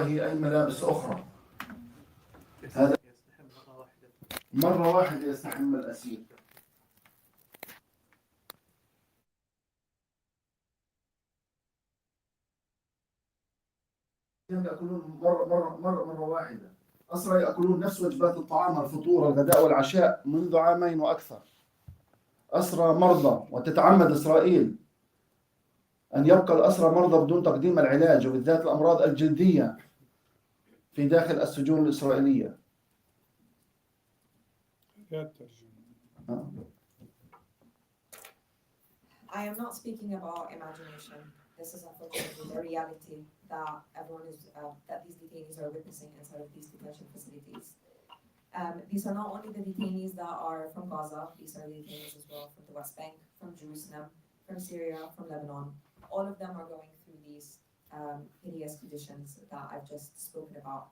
هي أي ملابس أخرى. هذا مرة واحدة يستحم الأسير. يأكلون مرة واحدة. أسرى يأكلون نفس وجبات الطعام، الفطور الغداء والعشاء منذ عامين وأكثر. أسرى مرضى، وتتعمد إسرائيل أن يبقى الأسرى مرضى بدون تقديم العلاج، وبالذات الأمراض الجلدية في داخل السجون الإسرائيلية. I am not speaking about imagination. This is unfortunately the reality that everyone is, that these detainees are witnessing inside of these detention facilities. These are not only the detainees that are from Gaza, these are the detainees as well from the West Bank, from Jerusalem, from Syria, from Lebanon. All of them are going through these hideous conditions that I've just spoken about.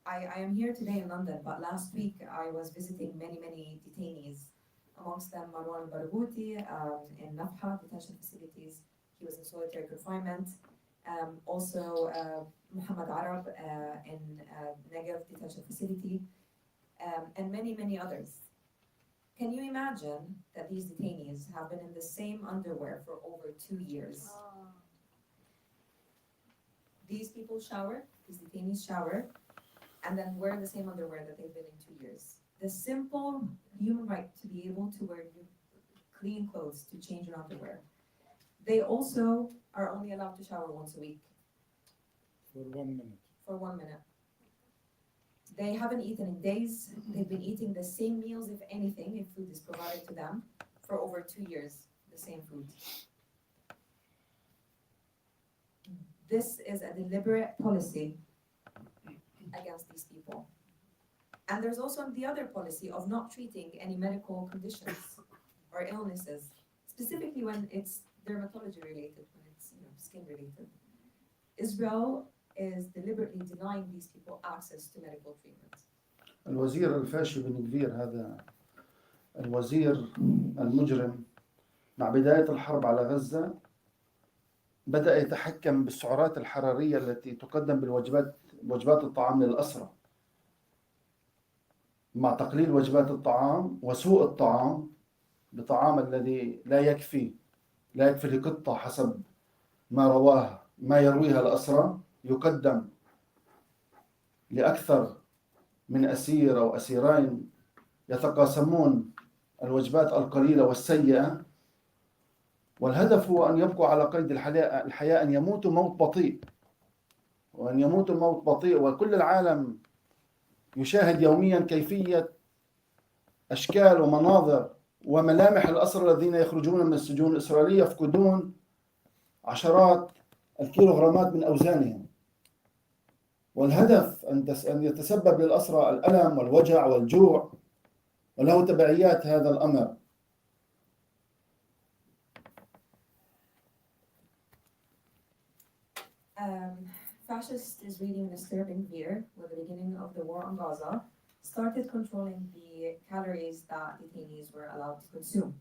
I am here today in London, but last week I was visiting many detainees. Amongst them, Marwan Barghouti in Nafha detention facilities. He was in solitary confinement. Also, Muhammad Arab in Negev detention facility, and many others. Can you imagine that these detainees have been in the same underwear for over 2 years? These people shower, these detainees shower, and then wear the same underwear that they've been in 2 years. The simple human right to be able to wear clean clothes, to change your underwear. They also are only allowed to shower once a week. For 1 minute. For 1 minute. They haven't eaten in days. They've been eating the same meals, if anything, if food is provided to them, for over 2 years, the same food. This is a deliberate policy against these people. And there's also the other policy of not treating any medical conditions or illnesses, specifically when it's dermatology related, when it's skin related. Israel is deliberately denying these people access to medical treatment. الوزير الفاشي بن كبير، هذا الوزير المجرم، مع بداية الحرب على غزة بدأ يتحكم بالسعرات الحرارية التي تقدم بوجبات الطعام للأسرى. مع تقليل وجبات الطعام وسوء الطعام بطعام الذي لا يكفي لقطة حسب ما يرويها الأسرى، يقدم لأكثر من أسير أو أسيرين يتقاسمون الوجبات القليلة والسيئة، والهدف هو أن يبقوا على قيد الحياة، أن يموتوا موت بطيء. وكل العالم يشاهد يوميا كيفية أشكال ومناظر وملامح الأسرى الذين يخرجون من السجون الإسرائيلية يفقدون عشرات الكيلوغرامات من أوزانهم. والهدف أن يتسبب للأسرى الألم والوجع والجوع، وله تبعيات هذا الأمر. Fascist Israeli minister Ben Gvir, with the beginning of the war on Gaza, started controlling the calories that detainees were allowed to consume.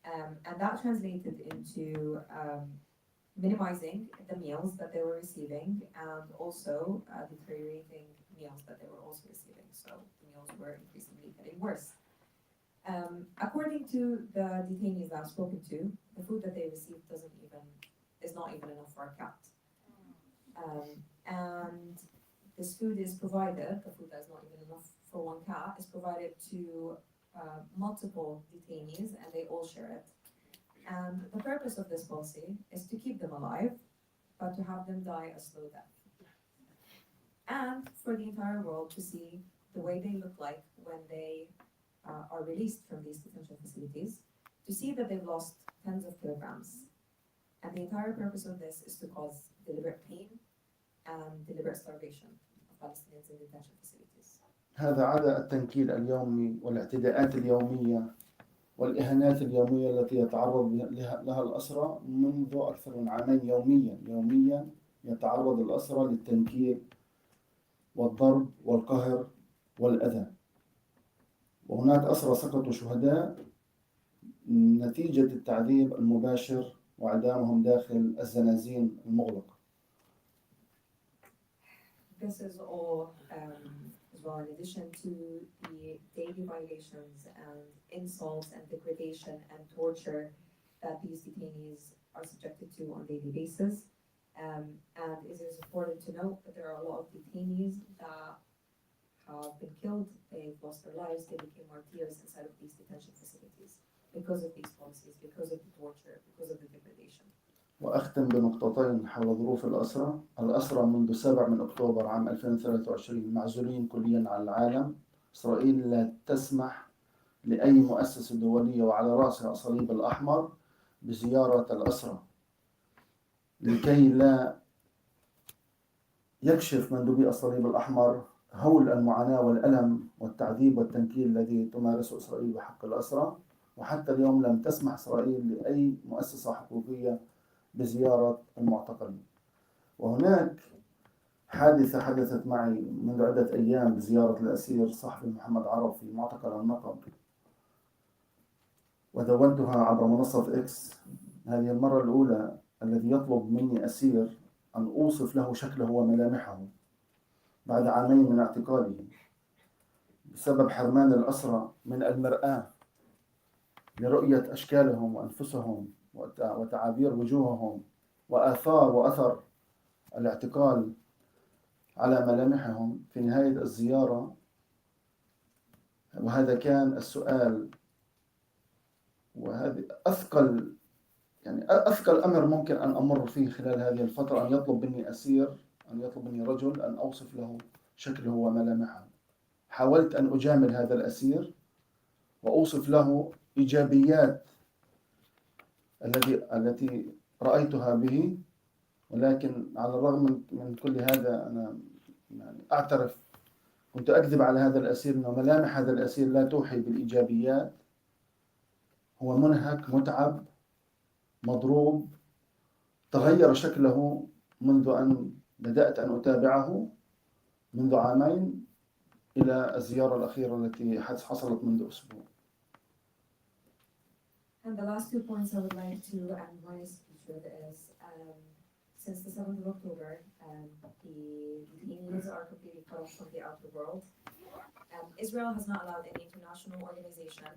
And that translated into minimizing the meals that they were receiving, and also deteriorating meals that they were also receiving. So the meals were increasingly getting worse. According to the detainees that I've spoken to, the food that they receive is not even enough for a cat. And this food is provided, the food that's not even enough for one cat, is provided to multiple detainees, and they all share it. And the purpose of this policy is to keep them alive, but to have them die a slow death. And for the entire world to see the way they look like when they are released from these detention facilities, to see that they've lost tens of kilograms. And the entire purpose of this is to cause deliberate pain and deliberate starvation of Palestinians in detention facilities. هذا عدا التنكيل اليومي والاعتداءات اليومية والإهانات اليومية التي يتعرض لها الأسرى منذ أكثر من عامين. يوميا يتعرض الأسرى للتنكيل والضرب والقهر والأذى. وهناك أسرى سقطوا شهداء نتيجة التعذيب المباشر وإعدامهم داخل الزنازين المغلقة. this is all as well in addition to the daily violations and insults and degradation and torture that these detainees are subjected to on a daily basis. And it is important to note that there are a lot of detainees that have been killed, they've lost their lives, they became martyrs inside of these detention facilities because of these policies, because of the torture, because of the degradation. وأختم بنقطتين حول ظروف الأسرى. الأسرى منذ 7 من أكتوبر عام 2023 معزولين كليا عن العالم. إسرائيل لا تسمح لأي مؤسسة دولية وعلى رأسها الصليب الأحمر بزيارة الأسرى لكي لا يكشف مندوبي الصليب الأحمر هول المعاناة والألم والتعذيب والتنكيل الذي تمارسه إسرائيل بحق الأسرى. وحتى اليوم لم تسمح إسرائيل لأي مؤسسة حقوقية بزيارة المعتقلين. وهناك حادثة حدثت معي منذ عدة أيام بزيارة الأسير الصحفي محمد عرب في معتقل النقب، ودونتها عبر منصة إكس. هذه المرة الأولى الذي يطلب مني أسير أن أوصف له شكله وملامحه بعد عامين من اعتقاله بسبب حرمان الأسرى من المرآة لرؤية أشكالهم وأنفسهم وتعابير وجوههم وآثار وأثر الاعتقال على ملامحهم في نهاية الزيارة. وهذا كان السؤال، وهذا أثقل أمر ممكن أن أمر فيه خلال هذه الفترة، أن يطلب مني أسير، أن يطلب مني رجل أن أوصف له شكله وملامحه. حاولت أن أجامل هذا الأسير وأوصف له إيجابيات التي رأيتها به، ولكن على الرغم من كل هذا أنا أعترف كنت أكذب على هذا الأسير أن ملامح هذا الأسير لا توحي بالإيجابيات. هو منهك، متعب، مضروب، تغير شكله منذ أن بدأت أن أتابعه منذ عامين إلى الزيارة الأخيرة التي حصلت منذ أسبوع. And the last 2 points I would like to advise each of is since the 7th of October, the detainees are completely cut off from the outer world. Israel has not allowed any international organization,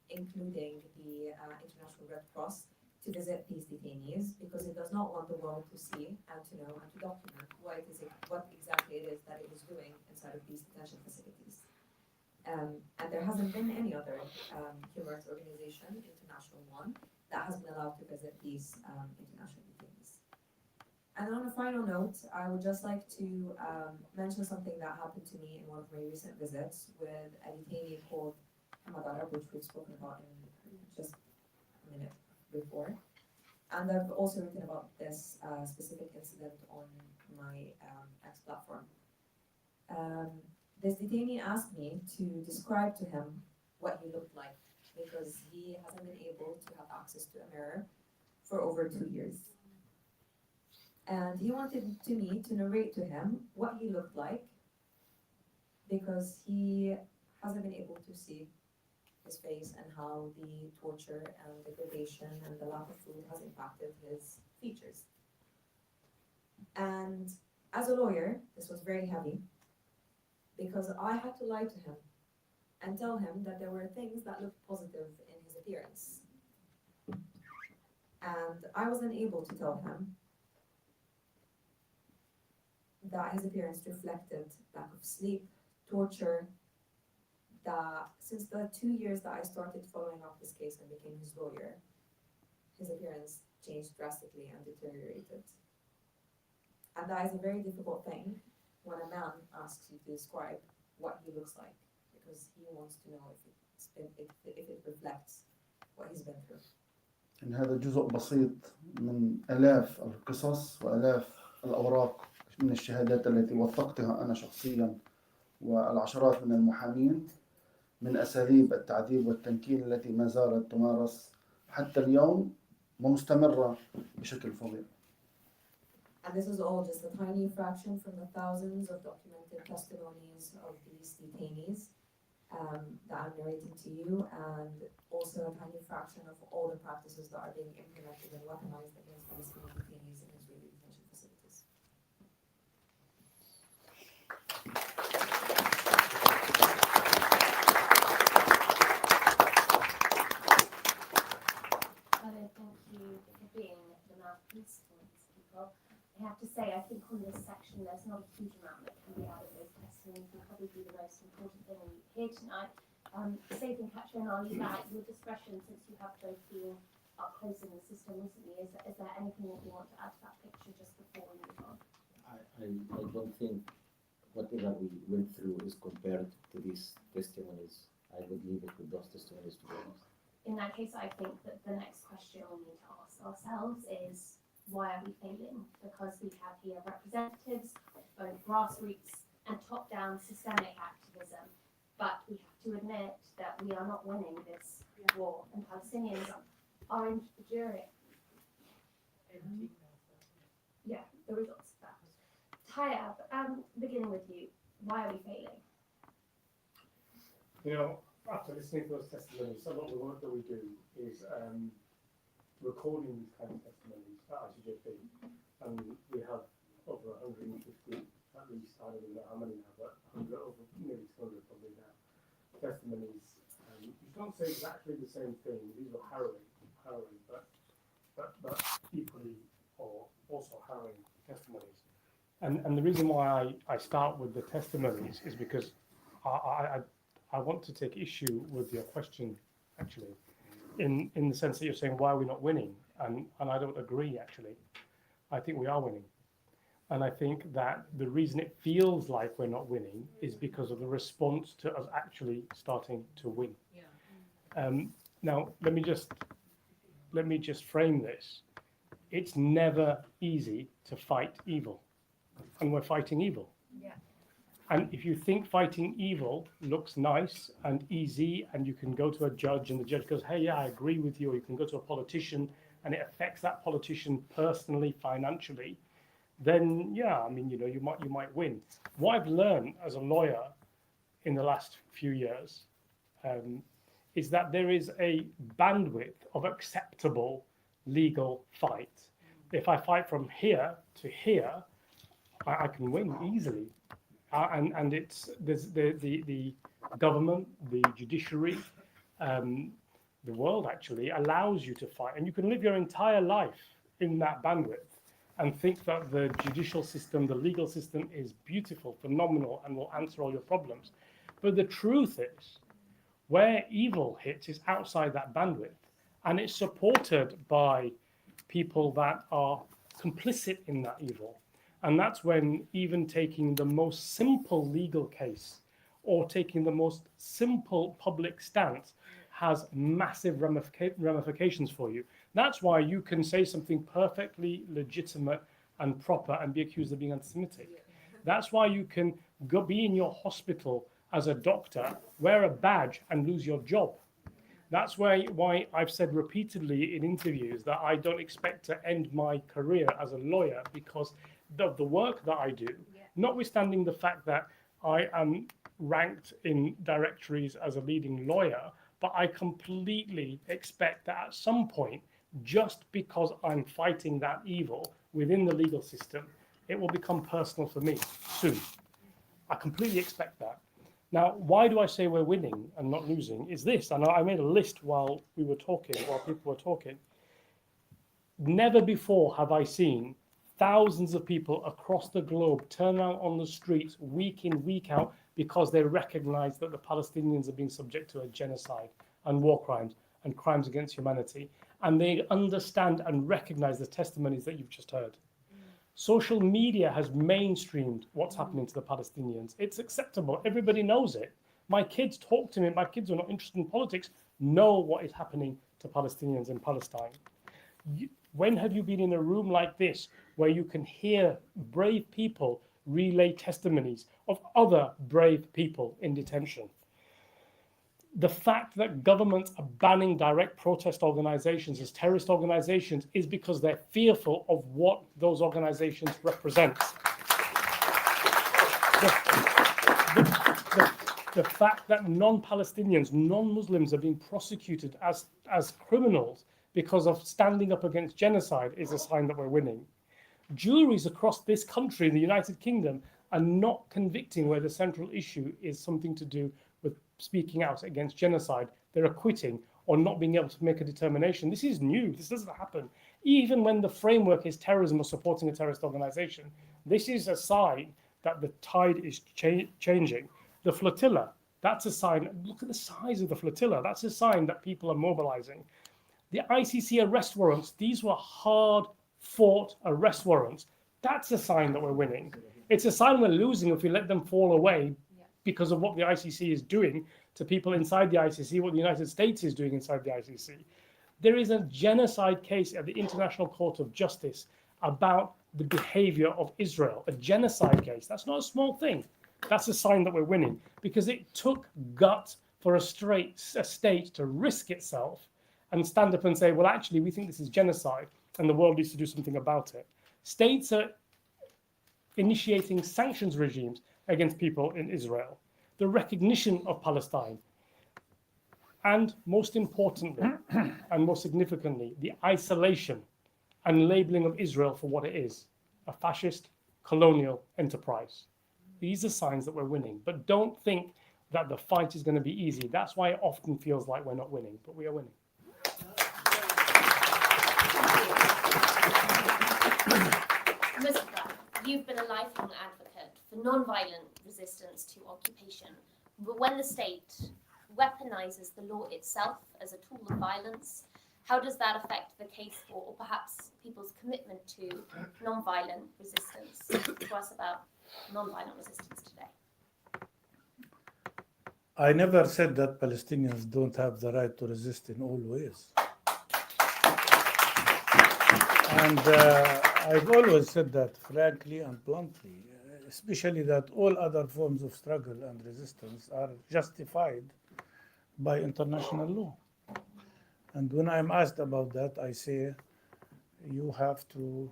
including the International Red Cross, to visit these detainees because it does not want the world to see and to know and to document what exactly it is that it is doing inside of these detention facilities. And there hasn't been any other human rights organization, international one, that has been allowed to visit these international detainees. And on a final note, I would just like to mention something that happened to me in one of my recent visits with a detainee called Hamad, which we've spoken about in just a minute before. And I've also written about this specific incident on my X platform. This detainee asked me to describe to him what he looked like because he hasn't been able to have access to a mirror for over 2 years. And he wanted me to narrate to him what he looked like because he hasn't been able to see his face and how the torture and degradation and the lack of food has impacted his features. And as a lawyer, this was very heavy because I had to lie to him and tell him that there were things that looked positive in his appearance. And I wasn't able to tell him that his appearance reflected lack of sleep, torture, that since the 2 years that I started following up this case and became his lawyer, his appearance changed drastically and deteriorated. And that is a very difficult thing when a man asks you to describe what he looks like, because he wants to know if it reflects what he's been through. إن هذا جزء بسيط من آلاف القصص وآلاف الأوراق من الشهادات التي وثقتها أنا شخصيا والعشرات من المحامين من أساليب التعذيب والتنكيل التي ما زالت تمارس حتى اليوم ومستمرة بشكل فظيع. And this is all just a tiny fraction from the thousands of documented testimonies of these detainees that I'm narrating to you, and also a tiny fraction of all the practices that are being implemented and weaponized against Palestinian detainees in Israeli detention facilities. I have to say, I think on this section there's not a huge amount that can be out of those testimonies, and probably be the most important thing here tonight. Save and Catherine, I'll leave that at your discretion since you have both been up close in the system recently. Is there anything that you want to add to that picture just before we move on? I don't think whatever we went through is compared to these testimonies. I would leave it with those testimonies, to be honest. In that case, I think that the next question we need to ask ourselves is, why are we failing? Because we have here representatives of both grassroots and top-down systemic activism, but we have to admit that we are not winning this war, and Palestinians are enduring. Yeah, the results of that. Tayyab, beginning with you, why are we failing? You know, after listening to those testimonies, a lot of the work that we do is recording these kind of testimonies at ICJP, and we have over 150 at least. I don't know how many now, but 100, over nearly 200 probably now, testimonies. You can't say exactly the same thing. These were harrowing, but equally or also harrowing testimonies. And the reason why I start with the testimonies is because I want to take issue with your question, actually, in the sense that you're saying, why are we not winning? And I don't agree, actually. I think we are winning. And I think that the reason it feels like we're not winning is because of the response to us actually starting to win. Yeah. Now, let me just frame this. It's never easy to fight evil, and we're fighting evil. Yeah. And if you think fighting evil looks nice and easy, and you can go to a judge and the judge goes, hey, yeah, I agree with you, or you can go to a politician and it affects that politician personally, financially, then yeah, I mean, you know, you might win. What I've learned as a lawyer in the last few years is that there is a bandwidth of acceptable legal fight. If I fight from here to here, I can win easily. And it's there's the government, the judiciary, the world actually allows you to fight, and you can live your entire life in that bandwidth and think that the judicial system, the legal system is beautiful, phenomenal, and will answer all your problems. But the truth is, where evil hits is outside that bandwidth, and it's supported by people that are complicit in that evil. And that's when even taking the most simple legal case or taking the most simple public stance has massive ramifications for you. That's why you can say something perfectly legitimate and proper and be accused of being anti-Semitic. That's why you can go be in your hospital as a doctor, wear a badge and lose your job. That's why I've said repeatedly in interviews that I don't expect to end my career as a lawyer because of the work that I do, notwithstanding the fact that I am ranked in directories as a leading lawyer, but I completely expect that at some point, just because I'm fighting that evil within the legal system, it will become personal for me soon. I completely expect that. Now, why do I say we're winning and not losing is this, and I made a list while people were talking. Never before have I seen thousands of people across the globe turn out on the streets week in, week out, because they recognize that the Palestinians are being subject to a genocide and war crimes and crimes against humanity. And they understand and recognize the testimonies that you've just heard. Social media has mainstreamed what's happening to the Palestinians. It's acceptable. Everybody knows it. My kids talk to me. My kids who are not interested in politics know what is happening to Palestinians in Palestine. When have you been in a room like this where you can hear brave people relay testimonies of other brave people in detention? The fact that governments are banning direct protest organizations as terrorist organizations is because they're fearful of what those organizations represent. The fact that non-Palestinians, non-Muslims are being prosecuted as criminals because of standing up against genocide is a sign that we're winning. Juries across this country, in the United Kingdom, are not convicting where the central issue is something to do with speaking out against genocide. They're acquitting or not being able to make a determination. This is new. This doesn't happen. even when the framework is terrorism or supporting a terrorist organization. This is a sign that the tide is changing. The flotilla, that's a sign. Look at the size of the flotilla. That's a sign that people are mobilizing. The ICC arrest warrants, these were hard-fought arrest warrants. That's a sign that we're winning. It's a sign we're losing if we let them fall away because of what the ICC is doing to people inside the ICC, what the United States is doing inside the ICC. There is a genocide case at the International Court of Justice about the behavior of Israel, a genocide case. That's not a small thing. That's a sign that we're winning, because it took guts for a state to risk itself and stand up and say, well, actually, we think this is genocide and the world needs to do something about it. States are initiating sanctions regimes against people in Israel, the recognition of Palestine, and most importantly, and most significantly, the isolation and labeling of Israel for what it is, a fascist colonial enterprise. These are signs that we're winning, but don't think that the fight is going to be easy. That's why it often feels like we're not winning, but we are winning. Mustafa, you've been a lifelong advocate for non-violent resistance to occupation, but when the state weaponizes the law itself as a tool of violence, how does that affect the case for, or perhaps people's commitment to non-violent resistance? Talk to us about non-violent resistance today. I never said that Palestinians don't have the right to resist in all ways. And I've always said that frankly and bluntly, especially that all other forms of struggle and resistance are justified by international law. And when I'm asked about that, I say you have to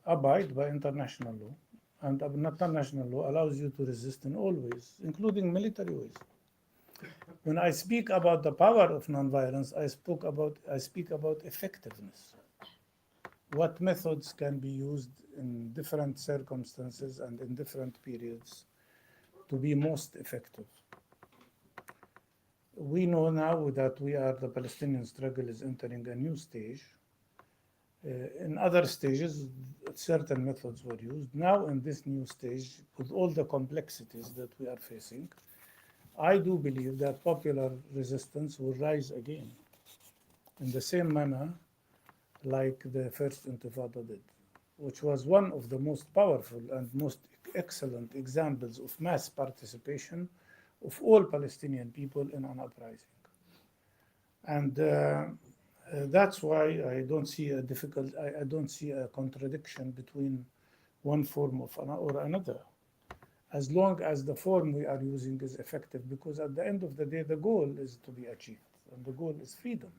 abide by international law. And international law allows you to resist in all ways, including military ways. When I speak about the power of nonviolence, I speak about effectiveness. What methods can be used in different circumstances and in different periods to be most effective. We know now that the Palestinian struggle is entering a new stage. In other stages, certain methods were used. Now in this new stage, with all the complexities that we are facing, I do believe that popular resistance will rise again in the same manner like the first Intifada did, which was one of the most powerful and most excellent examples of mass participation of all Palestinian people in an uprising. And that's why I don't see I don't see a contradiction between one form or another, as long as the form we are using is effective, because at the end of the day, the goal is to be achieved, and the goal is freedom.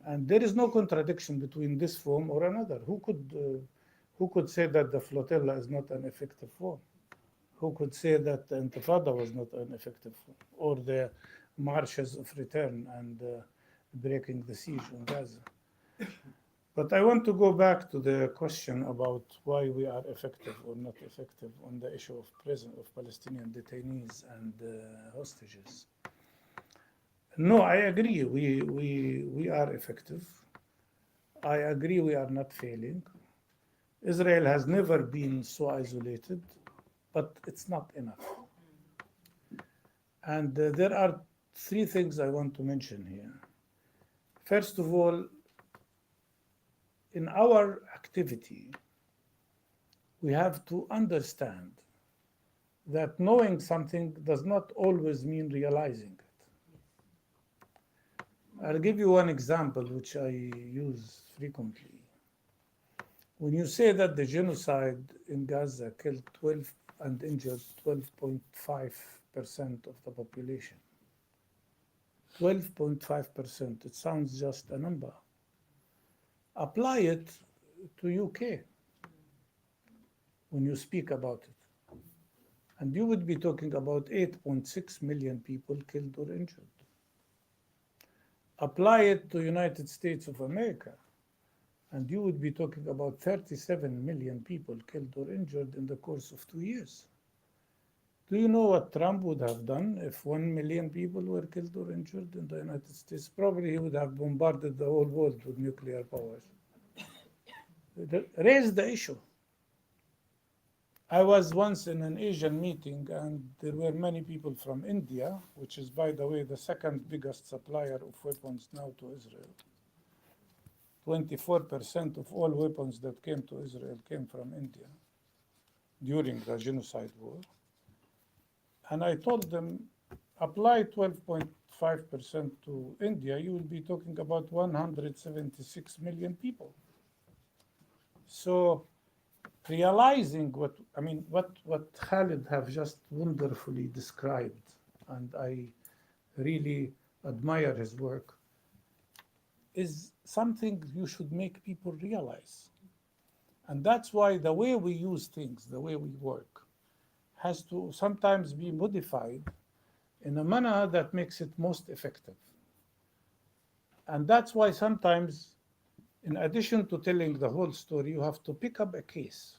And there is no contradiction between this form or another. Who could say that the flotilla is not an effective form? Who could say that the Intifada was not an effective form, or the marches of return and breaking the siege on Gaza? But I want to go back to the question about why we are effective or not effective on the issue of Palestinian detainees and hostages. No, I agree. We are effective. I agree we are not failing. Israel has never been so isolated, but it's not enough. And there are three things I want to mention here. First of all, in our activity, we have to understand that knowing something does not always mean realizing it. I'll give you one example which I use frequently. When you say that the genocide in Gaza killed 12 and injured 12.5% of the population, 12.5%, it sounds just a number. Apply it to UK when you speak about it. And you would be talking about 8.6 million people killed or injured. Apply it to United States of America, and you would be talking about 37 million people killed or injured in the course of 2 years. Do you know what Trump would have done if 1 million people were killed or injured in the United States? Probably he would have bombarded the whole world with nuclear powers. Raise the issue. I was once in an Asian meeting and there were many people from India, which is, by the way, the second biggest supplier of weapons now to Israel. 24% of all weapons that came to Israel came from India during the genocide war. And I told them, apply 12.5% to India, you will be talking about 176 million people. So realizing what Khalid have just wonderfully described, and I really admire his work, is something you should make people realize. And that's why the way we use things, the way we work, has to sometimes be modified in a manner that makes it most effective. And that's why sometimes, in addition to telling the whole story, you have to pick up a case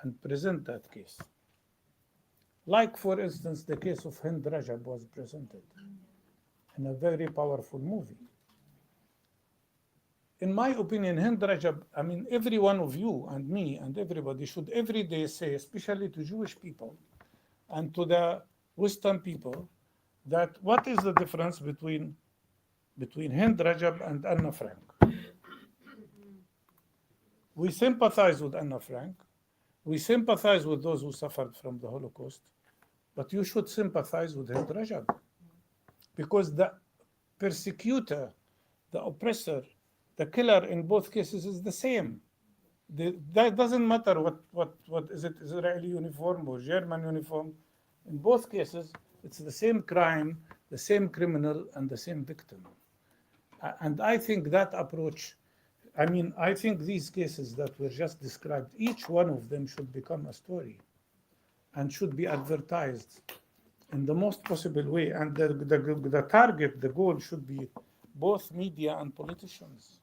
and present that case. Like, for instance, the case of Hind Rajab was presented in a very powerful movie. In my opinion, Hind Rajab, every one of you and me and everybody should every day say, especially to Jewish people and to the Western people, that what is the difference between Hind Rajab and Anna Frank? We sympathize with Anna Frank. We sympathize with those who suffered from the Holocaust. But you should sympathize with Hind Rajab. Because the persecutor, the oppressor, the killer in both cases is the same. That doesn't matter what is it, Israeli uniform or German uniform. In both cases, it's the same crime, the same criminal, and the same victim. And I think that approach, I think these cases that were just described, each one of them should become a story and should be advertised in the most possible way. And the target, the goal should be both media and politicians.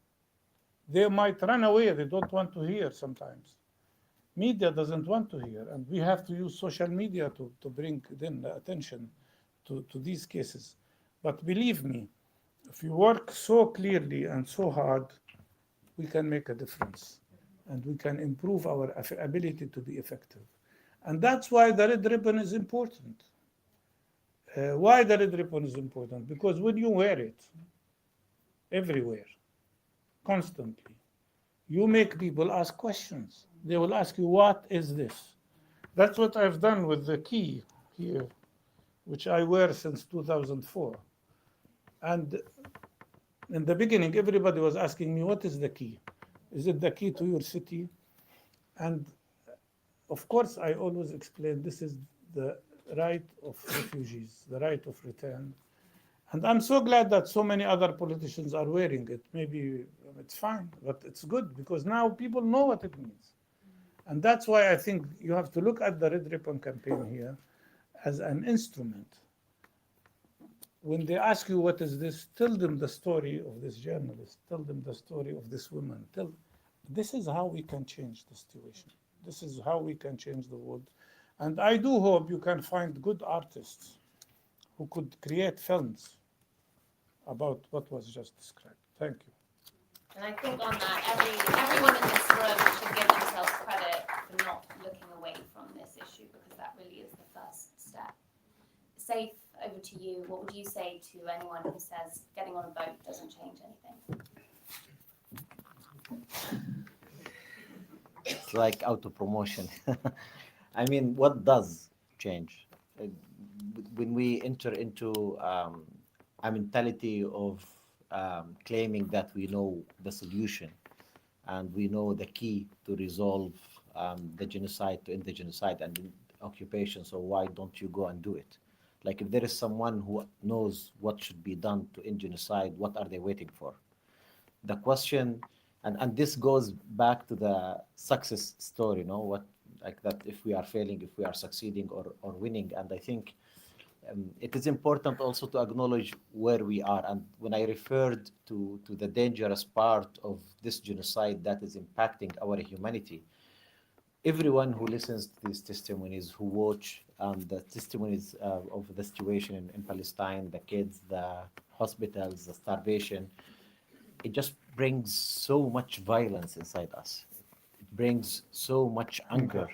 They might run away, they don't want to hear sometimes. Media doesn't want to hear, and we have to use social media to bring then attention to these cases. But believe me, if you work so clearly and so hard, we can make a difference and we can improve our ability to be effective. And that's why the red ribbon is important. Why the red ribbon is important? Because when you wear it everywhere, constantly, you make people ask questions. They will ask you, what is this? That's what I've done with the key here, which I wear since 2004. And in the beginning, everybody was asking me, what is the key? Is it the key to your city? And of course, I always explain this is the right of refugees, the right of return. And I'm so glad that so many other politicians are wearing it. Maybe it's fine, but it's good because now people know what it means. And that's why I think you have to look at the Red Ribbon campaign here as an instrument. When they ask you what is this, tell them the story of this journalist, tell them the story of this woman. This is how we can change the situation. This is how we can change the world. And I do hope you can find good artists who could create films about what was just described. Thank you. And I think on that, everyone in this room should give themselves credit for not looking away from this issue, because that really is the first step. Saif, over to you. What would you say to anyone who says getting on a boat doesn't change anything? It's like auto-promotion. I mean, what does change? When we enter into a mentality of claiming that we know the solution and we know the key to resolve the genocide, to end the genocide and the occupation, so why don't you go and do it? Like, if there is someone who knows what should be done to end genocide, what are they waiting for? The question, and this goes back to the success story, what, like that, if we are failing, if we are succeeding or winning. And I think it is important also to acknowledge where we are. And when I referred to the dangerous part of this genocide that is impacting our humanity, everyone who listens to these testimonies, who watch the testimonies of the situation in Palestine, the kids, the hospitals, the starvation, it just brings so much violence inside us. It brings so much anger.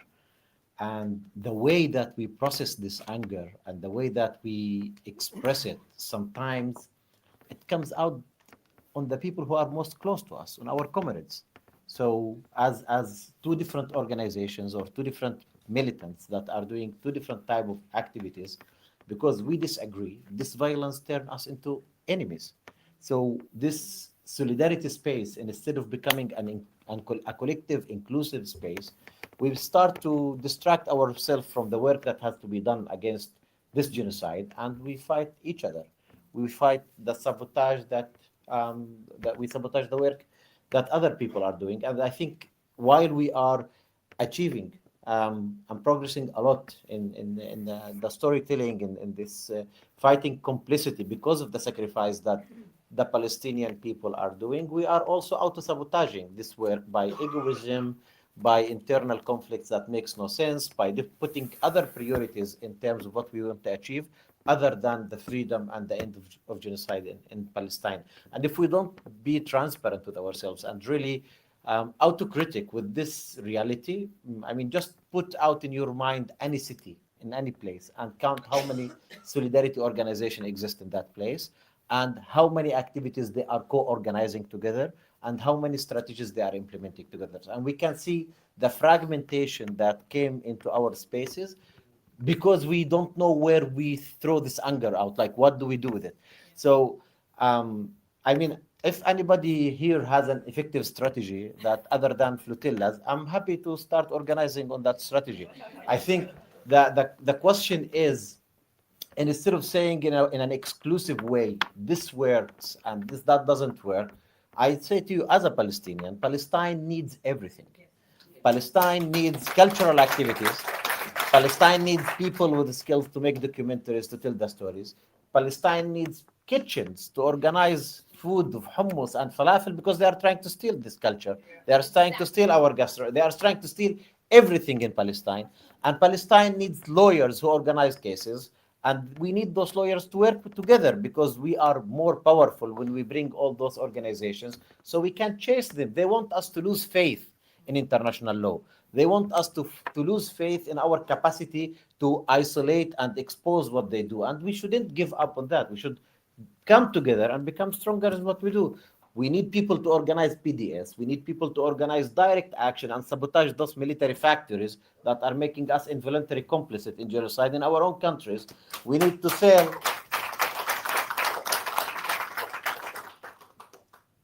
And the way that we process this anger and the way that we express it, sometimes it comes out on the people who are most close to us, on our comrades. So as two different organizations or two different militants that are doing two different type of activities, because we disagree, this violence turns us into enemies. So this solidarity space, and instead of becoming a collective, inclusive space, we start to distract ourselves from the work that has to be done against this genocide, and we fight each other. We fight the sabotage that we sabotage the work that other people are doing. And I think while we are achieving and progressing a lot in the storytelling in this fighting complicity because of the sacrifice that the Palestinian people are doing, we are also auto-sabotaging this work by egoism, by internal conflicts that makes no sense, by putting other priorities in terms of what we want to achieve other than the freedom and the end of genocide in Palestine. And if we don't be transparent with ourselves and really autocritic with this reality, I mean, just put out in your mind any city in any place and count how many solidarity organizations exist in that place and how many activities they are co-organizing together and how many strategies they are implementing together. And we can see the fragmentation that came into our spaces because we don't know where we throw this anger out. Like, what do we do with it? So, I mean, if anybody here has an effective strategy that other than flotillas, I'm happy to start organizing on that strategy. I think the question is, and instead of saying in an exclusive way, this works and that doesn't work, I say to you as a Palestinian, Palestine needs everything. Palestine needs cultural activities. Palestine needs people with the skills to make documentaries, to tell the stories. Palestine needs kitchens to organize food of hummus and falafel because they are trying to steal this culture. They are trying to steal our gastro. They are trying to steal everything in Palestine. And Palestine needs lawyers who organize cases. And we need those lawyers to work together because we are more powerful when we bring all those organizations. So we can chase them. They want us to lose faith in international law. They want us to lose faith in our capacity to isolate and expose what they do. And we shouldn't give up on that. We should come together and become stronger in what we do. We need people to organize PDS. We need people to organize direct action and sabotage those military factories that are making us involuntary complicit in genocide in our own countries. We need to sell.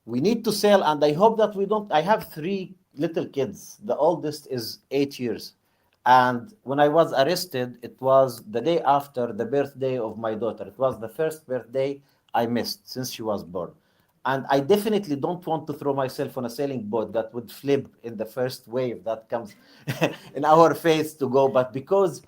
We need to sell, and I hope that we don't. I have 3 little kids. The oldest is 8 years. And when I was arrested, it was the day after the birthday of my daughter. It was the first birthday I missed since she was born. And I definitely don't want to throw myself on a sailing boat that would flip in the first wave that comes in our face to go. But because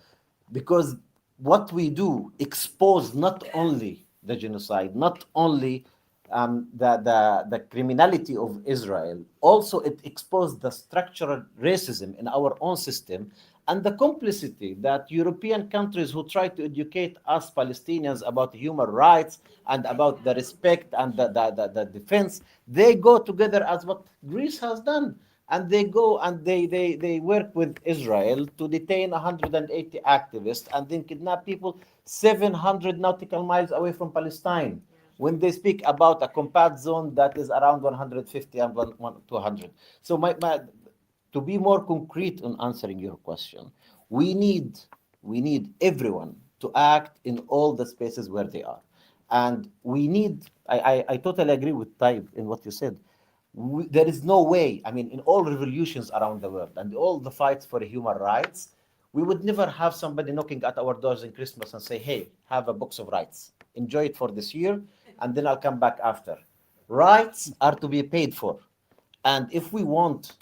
what we do expose not only the genocide, not only the criminality of Israel, also it exposed the structural racism in our own system and the complicity that European countries who try to educate us Palestinians about human rights and about the respect and the defense, they go together as what Greece has done. And they go and they work with Israel to detain 180 activists and then kidnap people 700 nautical miles away from Palestine when they speak about a compact zone that is around 150 and 200. So to be more concrete on answering your question, we need everyone to act in all the spaces where they are. And we need, I totally agree with Taib in what you said. There is no way, I mean, in all revolutions around the world and all the fights for human rights, we would never have somebody knocking at our doors in Christmas and say, hey, have a box of rights. Enjoy it for this year, and then I'll come back after. Rights are to be paid for. And if we want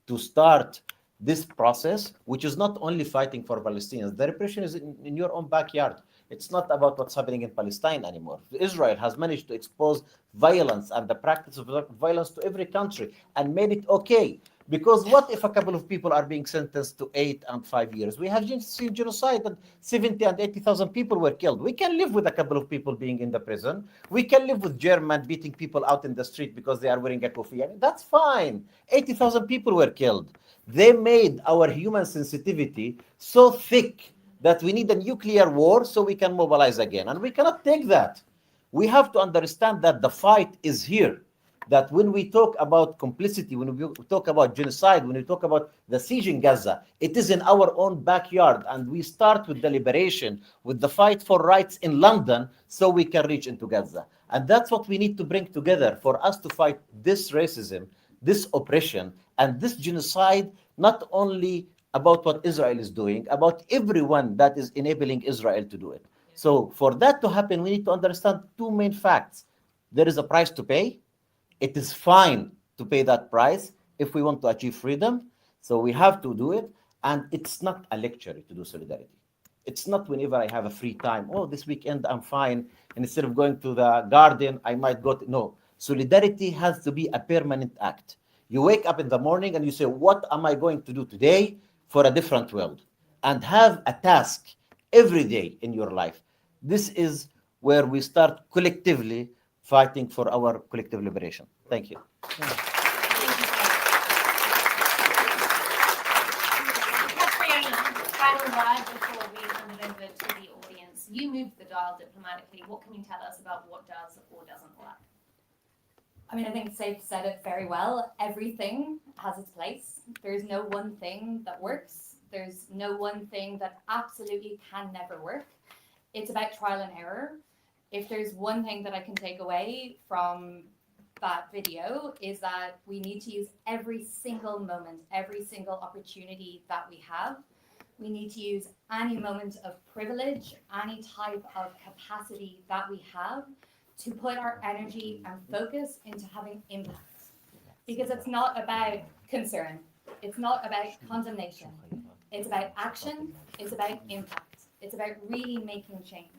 to start this process, which is not only fighting for Palestinians, the repression is in your own backyard. It's not about what's happening in Palestine anymore. Israel has managed to expose violence and the practice of violence to every country and made it okay. Because what if a couple of people are being sentenced to 8 and 5 years? We have seen genocide and 70 and 80,000 people were killed. We can live with a couple of people being in the prison. We can live with German beating people out in the street because they are wearing a kufi. That's fine. 80,000 people were killed. They made our human sensitivity so thick that we need a nuclear war so we can mobilize again. And we cannot take that. We have to understand that the fight is here. That when we talk about complicity, when we talk about genocide, when we talk about the siege in Gaza, it is in our own backyard. And we start with the liberation, with the fight for rights in London, so we can reach into Gaza. And that's what we need to bring together for us to fight this racism, this oppression, and this genocide, not only about what Israel is doing, about everyone that is enabling Israel to do it. So for that to happen, we need to understand two main facts. There is a price to pay. It is fine to pay that price if we want to achieve freedom. So we have to do it. And it's not a luxury to do solidarity. It's not whenever I have a free time, oh, this weekend I'm fine. And instead of going to the garden, I might go to, no. Solidarity has to be a permanent act. You wake up in the morning and you say, what am I going to do today for a different world? And have a task every day in your life. This is where we start collectively fighting for our collective liberation. Thank you. Catriona, final word before we hand it over to the audience. You moved the dial diplomatically. What can you tell us about what does or doesn't work? I mean, I think Saif said it very well. Everything has its place. There's no one thing that works. There's no one thing that absolutely can never work. It's about trial and error. If there's one thing that I can take away from that video is that we need to use every single moment, every single opportunity that we have. We need to use any moment of privilege, any type of capacity that we have to put our energy and focus into having impact. Because it's not about concern. It's not about condemnation. It's about action. It's about impact. It's about really making change.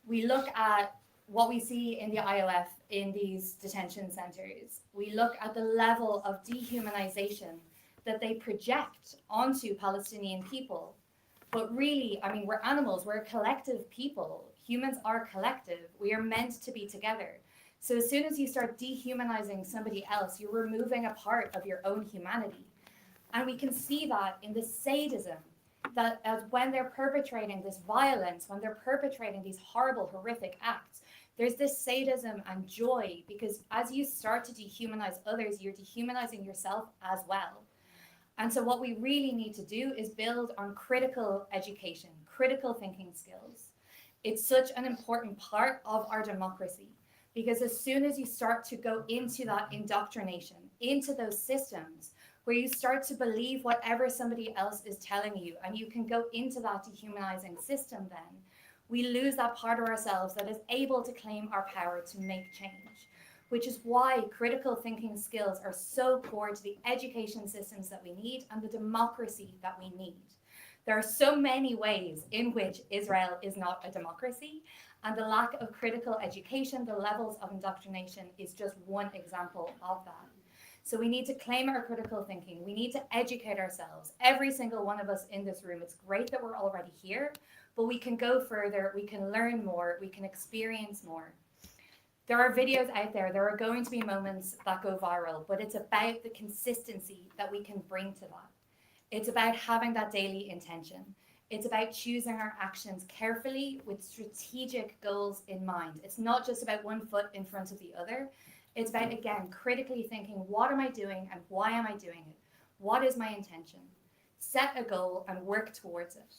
We look at what we see in the IOF in these detention centers. We look at the level of dehumanization that they project onto Palestinian people. But really, I mean, we're animals, we're a collective people. Humans are collective. We are meant to be together. So as soon as you start dehumanizing somebody else, you're removing a part of your own humanity. And we can see that in the sadism that when they're perpetrating this violence, when they're perpetrating these horrible, horrific acts, there's this sadism and joy, because as you start to dehumanize others, you're dehumanizing yourself as well. And so what we really need to do is build on critical education, critical thinking skills. It's such an important part of our democracy, because as soon as you start to go into that indoctrination, into those systems, where you start to believe whatever somebody else is telling you, and you can go into that dehumanizing system, then we lose that part of ourselves that is able to claim our power to make change, which is why critical thinking skills are so core to the education systems that we need and the democracy that we need. There are so many ways in which Israel is not a democracy, and the lack of critical education, the levels of indoctrination is just one example of that. So we need to claim our critical thinking. We need to educate ourselves. Every single one of us in this room, it's great that we're already here, but we can go further, we can learn more, we can experience more. There are videos out there, there are going to be moments that go viral, but it's about the consistency that we can bring to that. It's about having that daily intention. It's about choosing our actions carefully with strategic goals in mind. It's not just about one foot in front of the other. It's about, again, critically thinking, what am I doing and why am I doing it? What is my intention? Set a goal and work towards it.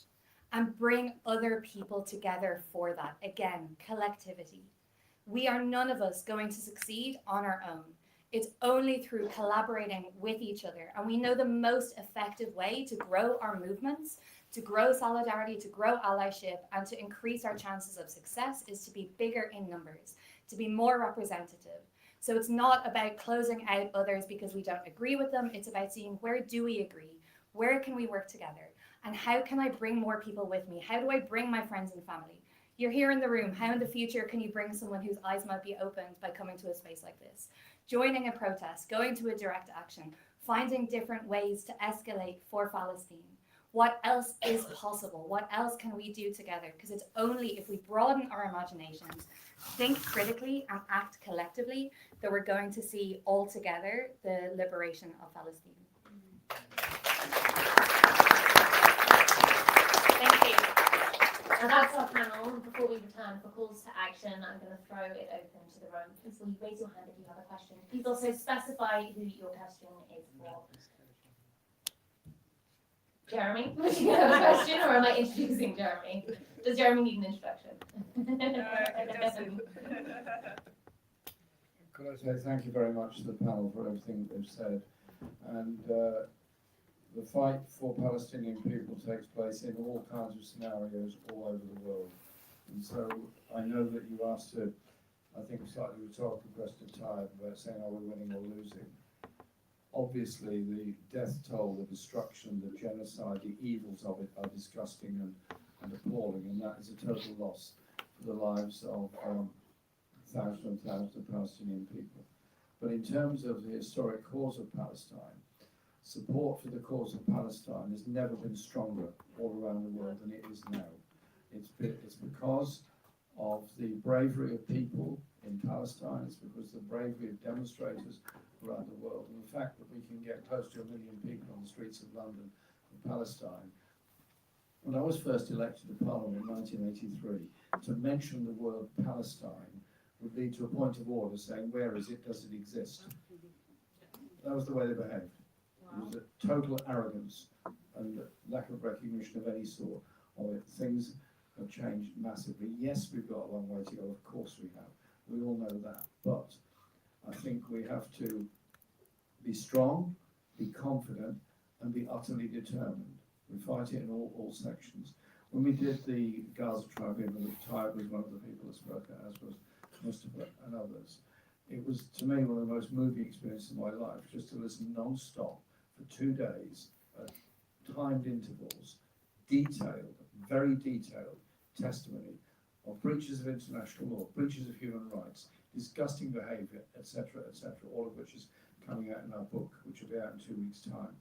And bring other people together for that. Again, collectivity. We are none of us going to succeed on our own. It's only through collaborating with each other. And we know the most effective way to grow our movements, to grow solidarity, to grow allyship, and to increase our chances of success is to be bigger in numbers, to be more representative. So it's not about closing out others because we don't agree with them. It's about seeing, where do we agree? Where can we work together? And how can I bring more people with me? How do I bring my friends and family? You're here in the room. How in the future can you bring someone whose eyes might be opened by coming to a space like this? Joining a protest, going to a direct action, finding different ways to escalate for Palestine. What else is possible? What else can we do together? Because it's only if we broaden our imaginations, think critically, and act collectively that we're going to see all together the liberation of Palestine. Thank you. And that's our panel. Before we return for calls to action, I'm going to throw it open to the room. Please will you raise your hand if you have a question. Please also specify who your question is for. Jeremy, do you have a question, or am I introducing Jeremy? Does Jeremy need an introduction? Could I say thank you very much to the panel for everything they've said. And the fight for Palestinian people takes place in all kinds of scenarios all over the world. And so I know that you asked a, I think, a slightly rhetorical question tired about saying are we winning or losing. Obviously the death toll, the destruction, the genocide, the evils of it are disgusting and appalling, and that is a total loss for the lives of thousands and thousands of Palestinian people. But in terms of the historic cause of Palestine, support for the cause of Palestine has never been stronger all around the world than it is now. It's because of the bravery of people in Palestine, it's because of the bravery of demonstrators around the world, and the fact that we can get close to 1 million people on the streets of London and Palestine. When I was first elected to Parliament in 1983, to mention the word Palestine would lead to a point of order saying, where is it, does it exist? That was the way they behaved. It was a total arrogance and lack of recognition of any sort of it. Things have changed massively. Yes, we've got a long way to go, of course we have. We all know that. But I think we have to be strong, be confident, and be utterly determined. We fight it in all sections. When we did the Gaza Tribunal, which Tyre was one of the people that spoke, as was Mustafa and others, it was, to me, one of the most moving experiences of my life, just to listen non-stop for 2 days at timed intervals, detailed, very detailed testimony of breaches of international law, breaches of human rights, disgusting behaviour, etc., all of which is coming out in our book, which will be out in 2 weeks' time.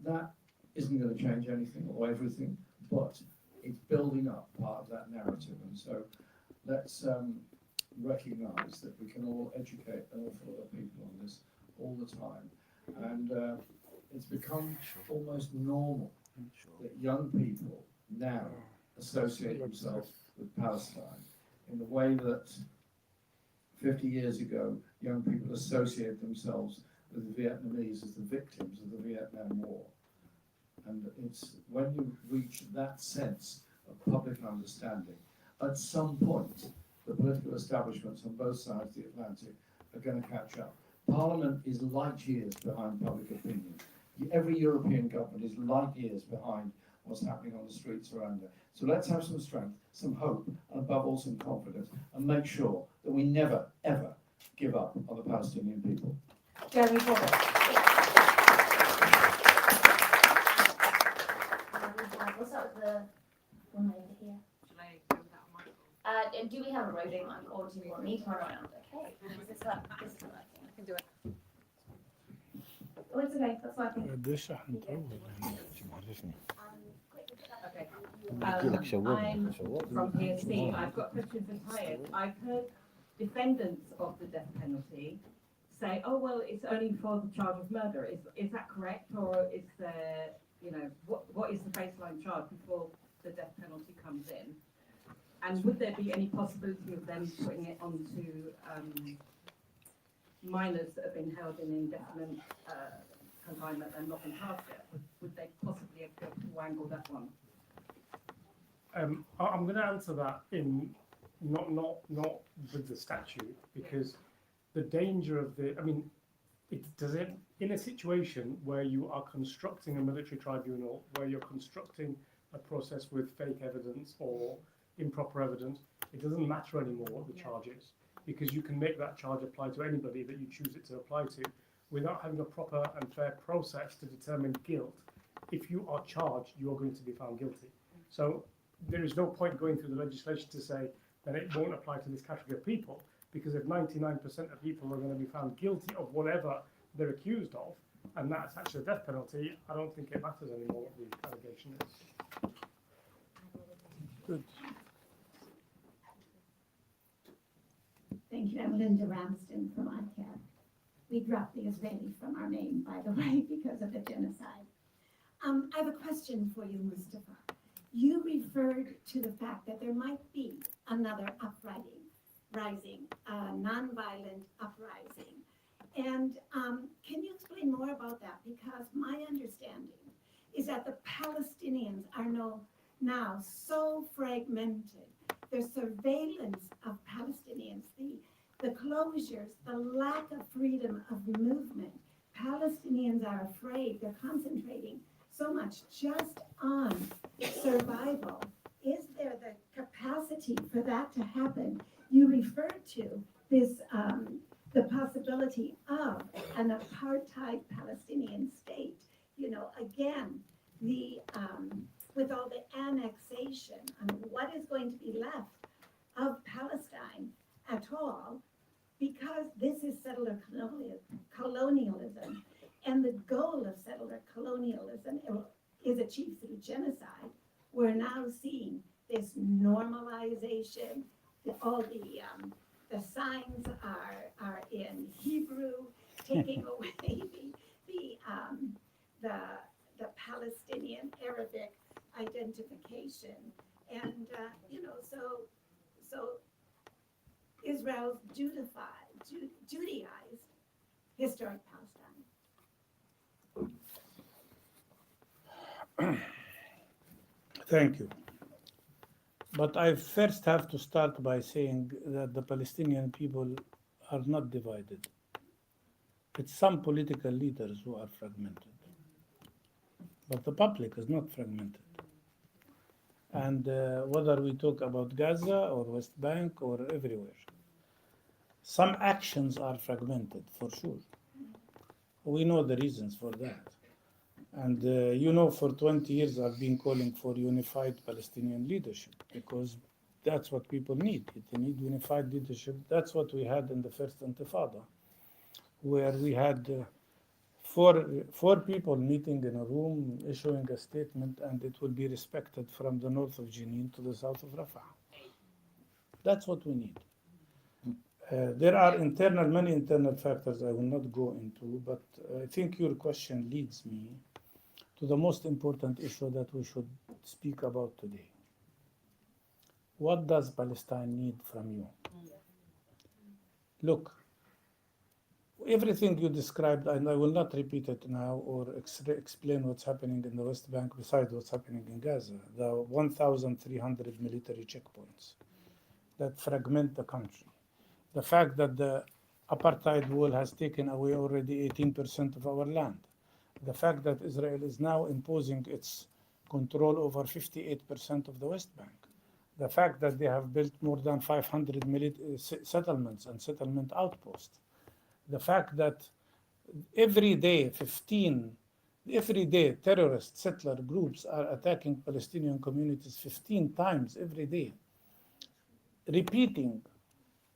That isn't going to change anything or everything, but it's building up part of that narrative. And so let's recognise that we can all educate an awful lot of people on this all the time. And it's become almost normal that young people now associate themselves with Palestine in the way that 50 years ago young people associated themselves with the Vietnamese as the victims of the Vietnam War. And it's when you reach that sense of public understanding, at some point the political establishments on both sides of the Atlantic are going to catch up. Parliament is light years behind public opinion. Every European government is light years behind what's happening on the streets around there. So let's have some strength, some hope, and above all some confidence, and make sure that we never, ever give up on the Palestinian people. Jeremy Corbett. We'll start with the woman over here. Shall I go without a mic? Do we have a roving mic, or do you want me to run around? Okay. This is working. I can do it. Oh, it's okay. That's working. قديش رح نطول؟ Okay. بدي شوقنا I'm شوقنا. from PSC. I've got questions for Tyre. I've heard defendants of the death penalty say, oh, well, it's only for the charge of murder. Is that correct? Or is there, what is the baseline charge before the death penalty comes in? And would there be any possibility of them putting it onto minors that have been held in indefinite confinement and not been charged yet? Would they possibly have able to wangle that one? I'm going to answer that in not with the statute, because the danger of in a situation where you are constructing a military tribunal, where you're constructing a process with fake evidence or improper evidence, it doesn't matter anymore what the charge is, because you can make that charge apply to anybody that you choose it to apply to without having a proper and fair process to determine guilt. If you are charged, you are going to be found guilty. So there is no point going through the legislation to say that it won't apply to this category of people, because if 99% of people are going to be found guilty of whatever they're accused of, and that's actually the death penalty, I don't think it matters anymore what the allegation is. Good. Thank you. I'm Linda Ramsden from ICAP. We dropped the Israeli from our name, by the way, because of the genocide. I have a question for you, Mustafa. You referred to the fact that there might be another rising, nonviolent uprising. And can you explain more about that? Because my understanding is that the Palestinians are now so fragmented. The surveillance of Palestinians, the closures, the lack of freedom of movement. Palestinians are afraid. They're concentrating so much just on survival. Is there the capacity for that to happen? You referred to this, the possibility of an apartheid Palestinian state. You know, again, with all the annexation, what is going to be left of Palestine at all? Because this is settler colonialism, and the goal of settler colonialism is achieved through genocide. We're now seeing this normalization. All the signs are in Hebrew, taking away the Palestinian Arabic identification, and so Israel's Judaized historic Palestine. Thank you. But I first have to start by saying that the Palestinian people are not divided. It's some political leaders who are fragmented. But the public is not fragmented. And whether we talk about Gaza or West Bank or everywhere, some actions are fragmented for sure. We know the reasons for that. And for 20 years I've been calling for unified Palestinian leadership because that's what people need. They need unified leadership. That's what we had in the first Intifada, where we had four people meeting in a room, issuing a statement, and it will be respected from the north of Jenin to the south of Rafah. That's what we need. There are many internal factors I will not go into, but I think your question leads me to the most important issue that we should speak about today. What does Palestine need from you? Look, everything you described, and I will not repeat it now or explain what's happening in the West Bank besides what's happening in Gaza, the 1,300 military checkpoints that fragment the country. The fact that the apartheid wall has taken away already 18% of our land. The fact that Israel is now imposing its control over 58% of the West Bank. The fact that they have built more than 500 settlements and settlement outposts. The fact that every day terrorist settler groups are attacking Palestinian communities 15 times every day, repeating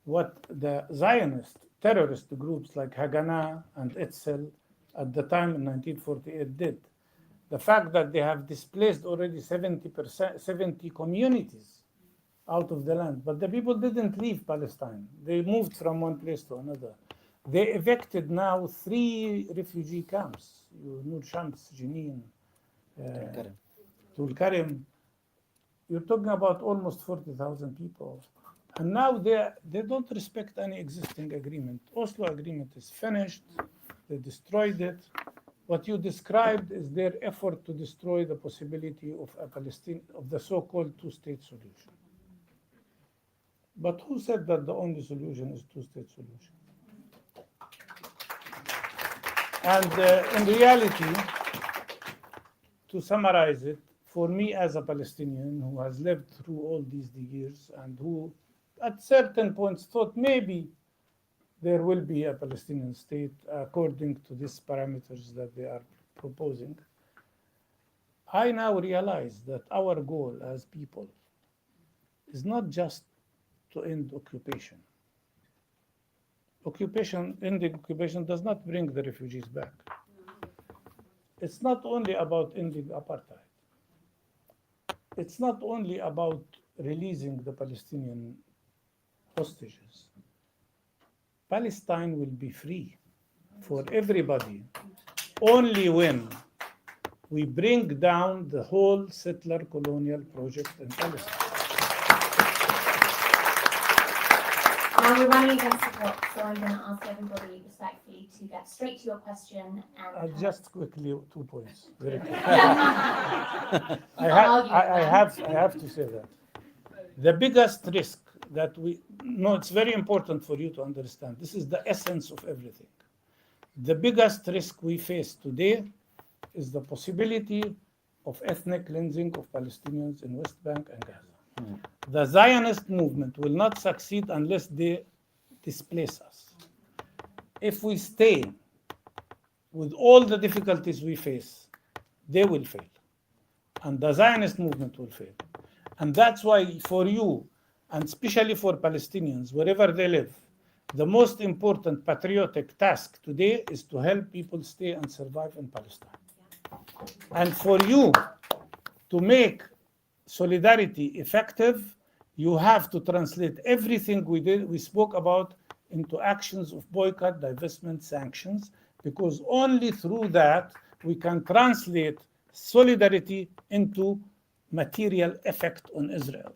what the Zionist terrorist groups like Haganah and Etzel at the time in 1948 did. The fact that they have displaced already 70 communities out of the land, but the people didn't leave Palestine. They moved from one place to another. They evicted now 3 refugee camps, Nur Shams, Jenin, Tulkarim. You're talking about almost 40,000 people. And now they don't respect any existing agreement. Oslo agreement is finished. They destroyed it. What you described is their effort to destroy the possibility of the so-called two-state solution. But who said that the only solution is two-state solution? And in reality, to summarize it, for me as a Palestinian who has lived through all these years and who at certain points thought maybe there will be a Palestinian state according to these parameters that they are proposing, I now realize that our goal as people is not just to end occupation. Ending occupation does not bring the refugees back. it's not only about ending apartheid. It's not only about releasing the Palestinian hostages. Palestine will be free for everybody only when we bring down the whole settler colonial project in Palestine. Now we're running against the clock, so I'm going to ask everybody respectfully to get straight to your question and Just quickly, 2 points. Very quickly. I'm I not arguing have to say that the biggest risk that it's very important for you to understand. This is the essence of everything. The biggest risk we face today is the possibility of ethnic cleansing of Palestinians in West Bank and Gaza. The Zionist movement will not succeed unless they displace us. If we stay with all the difficulties we face, they will fail. And the Zionist movement will fail. And that's why for you, and especially for Palestinians, wherever they live, the most important patriotic task today is to help people stay and survive in Palestine. And for you to make solidarity effective, you have to translate everything we spoke about into actions of boycott, divestment, sanctions, because only through that we can translate solidarity into material effect on Israel.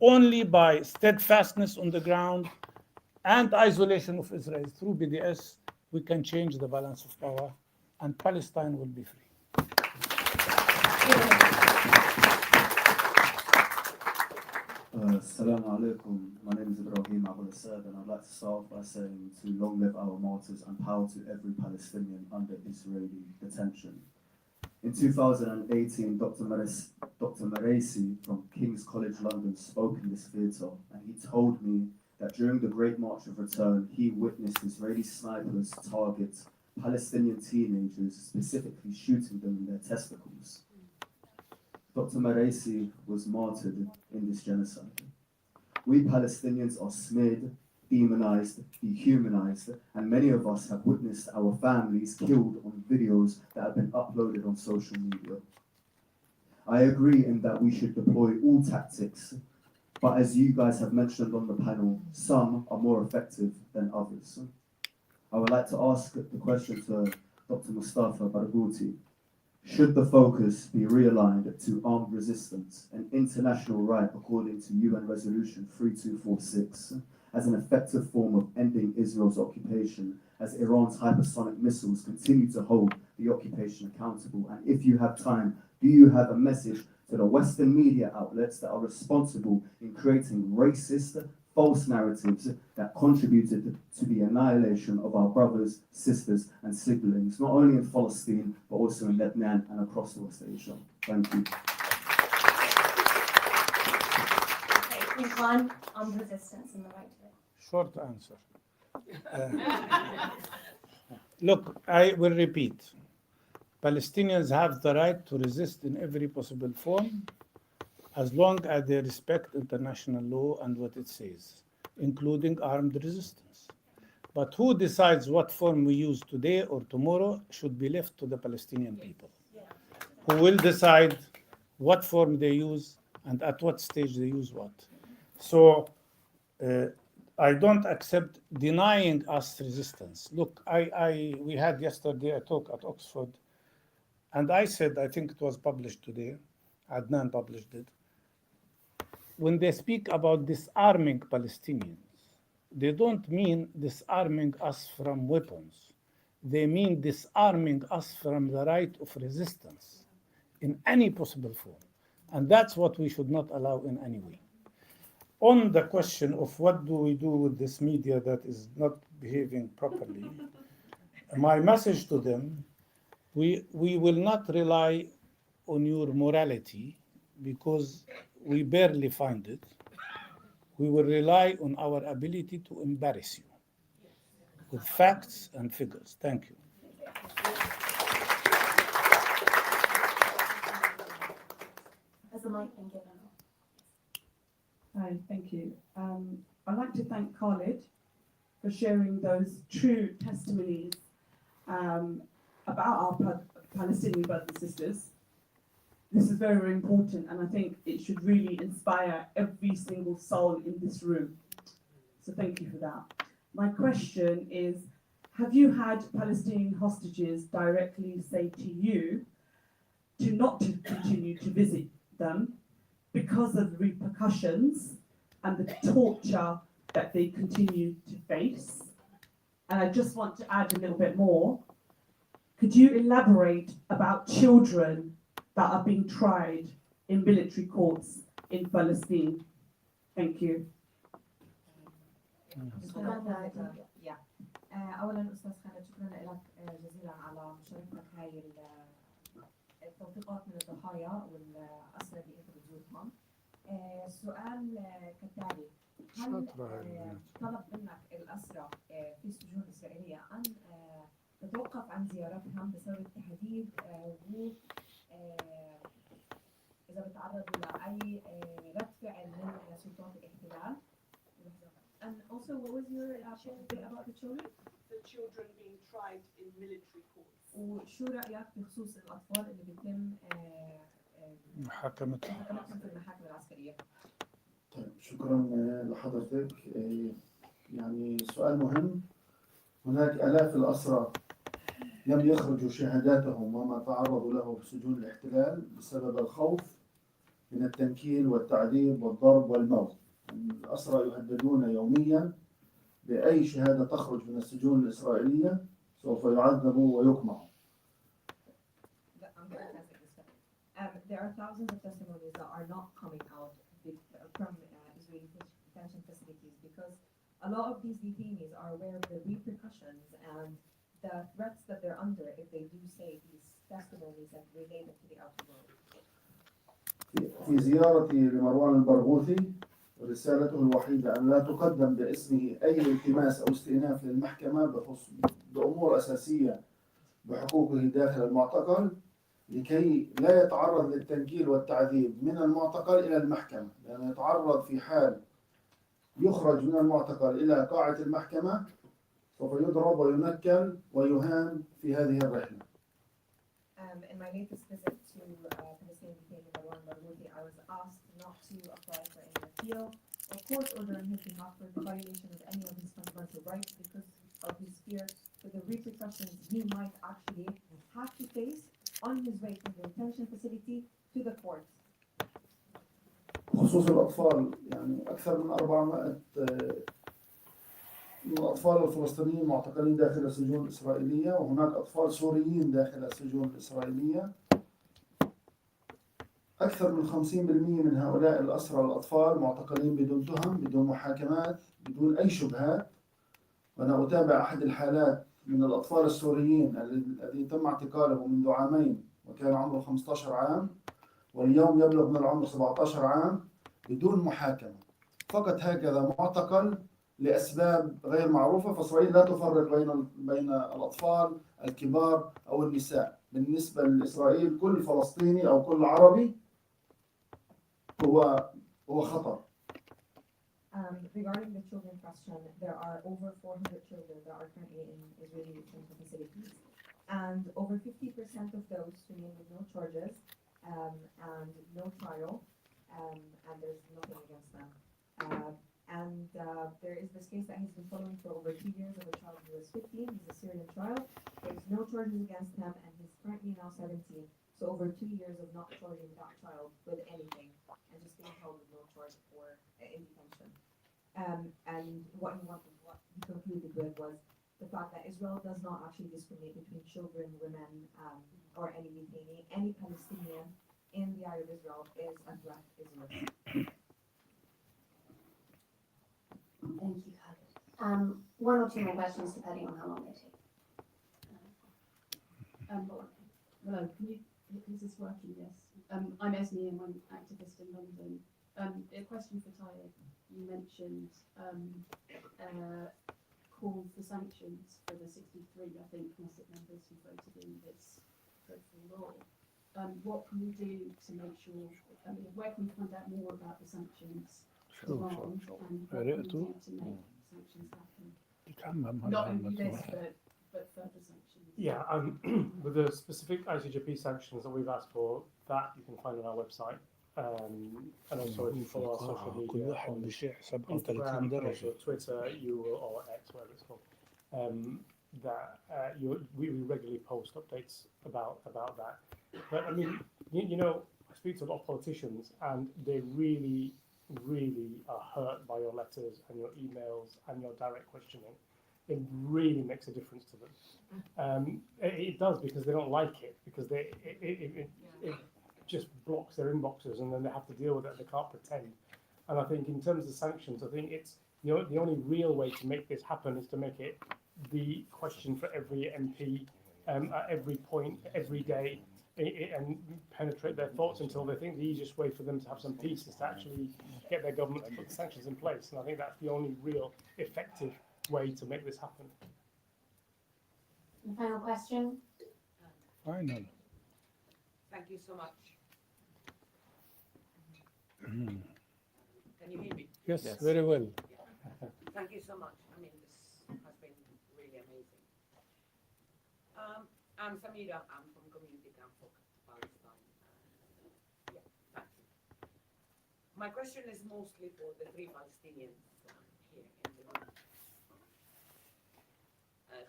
Only by steadfastness on the ground and isolation of Israel through BDS, we can change the balance of power, and Palestine will be free. Assalamu alaikum. My name is Ibrahim Abul Assad, and I'd like to start off by saying to long live our martyrs and power to every Palestinian under Israeli detention. In 2018, Dr. Maraisi from King's College London spoke in this theatre, and he told me that during the Great March of Return, he witnessed Israeli snipers target Palestinian teenagers, specifically shooting them in their testicles. Dr. Maraisi was martyred in this genocide. We Palestinians are smeared, demonized, dehumanized, and many of us have witnessed our families killed on videos that have been uploaded on social media. I agree in that we should deploy all tactics, but as you guys have mentioned on the panel, some are more effective than others. I would like to ask the question to Dr. Mustafa Barghouti. Should the focus be realigned to armed resistance, an international right according to UN Resolution 3246, as an effective form of ending Israel's occupation, as Iran's hypersonic missiles continue to hold the occupation accountable? And if you have time, do you have a message to the Western media outlets that are responsible in creating racist, false narratives that contributed to the annihilation of our brothers, sisters, and siblings, not only in Palestine, but also in Lebanon and across West Asia? Thank you. Okay, point one on resistance and the right to it. Short answer. Look, I will repeat. Palestinians have the right to resist in every possible form, as long as they respect international law and what it says, including armed resistance. But who decides what form we use today or tomorrow should be left to the Palestinian people, who will decide what form they use and at what stage they use what. So I don't accept denying us resistance. Look, we had yesterday a talk at Oxford, and I said, I think it was published today, Adnan published it, when they speak about disarming Palestinians, they don't mean disarming us from weapons. They mean disarming us from the right of resistance in any possible form. And that's what we should not allow in any way. On the question of what do we do with this media that is not behaving properly, my message to them, we will not rely on your morality because we barely find it. We will rely on our ability to embarrass you with facts and figures. Thank you. Has the mic been given? Hi, thank you. I'd like to thank Khalid for sharing those true testimonies about our Palestinian brothers and sisters. This is very, very important, and I think it should really inspire every single soul in this room. So thank you for that. My question is, have you had Palestinian hostages directly say to you to not to continue to visit them because of the repercussions and the torture that they continue to face? And I just want to add a little bit more. Could you elaborate about children that are being tried in military courts in Palestine? Thank you. اولا استاذ خالد شكرا لك جزيلا على مشاركتك هاي التوثيقات من الضحايا والاسرى اللي انت بتزورهم. السؤال كالتالي: هل طلب منك الاسرى في السجون الاسرائيليه ان تتوقف عن زيارتهم بسبب التهديد وجود اذا بتعرضوا لاي رد فعل من سلطات الاحتلال؟ And also, what was your bit about the children? The children being tried in military courts. وشو رأيك بخصوص الأطفال اللي بيتم محاكمتهم في المحاكم العسكرية؟ طيب شكرا لحضرتك. يعني سؤال مهم. هناك آلاف الأسرى لم يخرجوا شهاداتهم وما تعرضوا له في سجون الاحتلال بسبب الخوف من التنكيل والتعذيب والضرب والموت. الأسرى يهددون يوميا بأي شهادة تخرج من السجون الإسرائيلية سوف يعذبوا ويقمعوا. There are thousands of testimonies that are not coming out from Israeli detention facilities because a lot of these detainees are aware of the repercussions and the threats that they're under if they do say these testimonies that relate them to the outer world. في زيارتي لمروان البرغوثي رسالته الوحيدة أن لا تقدم باسمه أي التماس أو استئناف للمحكمة بأمور أساسية بحقوقه داخل المعتقل لكي لا يتعرض للتنكيل والتعذيب من المعتقل إلى المحكمة، لأنه يتعرض في حال يخرج من المعتقل إلى قاعة المحكمة سوف يضرب وينكل ويهان في هذه الرحلة. In my latest visit to Palestinian detainee Marwan Barghouti, I was asked not to apply for any appeal or court order on his behalf for the violation of any of his fundamental rights because of his fear for the repercussions he might actually have to face on his way from the detention facility to the court. بخصوص الأطفال، يعني أكثر من 400 من الأطفال الفلسطينيين معتقلين داخل السجون الإسرائيلية، وهناك أطفال سوريين داخل السجون الإسرائيلية. أكثر من 50% من هؤلاء الأسرى الأطفال معتقلين بدون تهم، بدون محاكمات، بدون أي شبهات. وأنا أتابع أحد الحالات من الأطفال السوريين الذي تم اعتقاله منذ عامين وكان عمره 15 عام واليوم يبلغ من العمر 17 عام بدون محاكمة، فقط هكذا معتقل لأسباب غير معروفة. فإسرائيل لا تفرق بين الأطفال الكبار أو النساء. بالنسبة لإسرائيل كل فلسطيني أو كل عربي هو خطر. Regarding the children question, there are over 400 children that are currently in Israeli detention facilities, and over 50% of those remain with no charges and no trial, and there's nothing against them. There is this case that he's been following for over 2 years of a child who was 15. He's a Syrian child. There's no charges against him, and he's currently now 17. So over 2 years of not charging that child with anything and just being held with no charge for in detention. And what he concluded with was the fact that Israel does not actually discriminate between children, women, or any detainee. Any Palestinian in the eye of Israel is a threat, is a risk. Thank you, Khaled. One or two more questions depending on how long they take. Hello, is this working? Yes. I'm Esme and I'm an activist in London. A question for Tayyip. You mentioned call for sanctions for the 63, I think, Knesset members who voted in this dreadful law. What can we do to make sure, where can we find out more about the sanctions demand and what can we do to make sanctions happen? Not only this, but further sanctions. Yeah, with the specific ICJP sanctions that we've asked for, that you can find on our website. And also if you follow our social كل media واحد on بشيء 37 Instagram and درجة. also Twitter, or X, whatever it's called, we regularly post updates about that. But I mean, you know, I speak to a lot of politicians and they really, really are hurt by your letters and your emails and your direct questioning. It really makes a difference to them. It does, because they don't like it, because it just blocks their inboxes and then they have to deal with it. They can't pretend. And I think in terms of sanctions, I think it's the only real way to make this happen is to make it the question for every MP at every point, every day, and penetrate their thoughts until they think the easiest way for them to have some peace is to actually get their government to put the sanctions in place. And I think that's the only real effective way to make this happen. And final question. Final. Thank you so much. Mm. Can you hear me? Yes, very well. Thank you so much. I mean, this has been really amazing. I'm Samira. I'm from Community Camp for Palestine. Yeah, thank you. My question is mostly for the 3 Palestinians here in the room.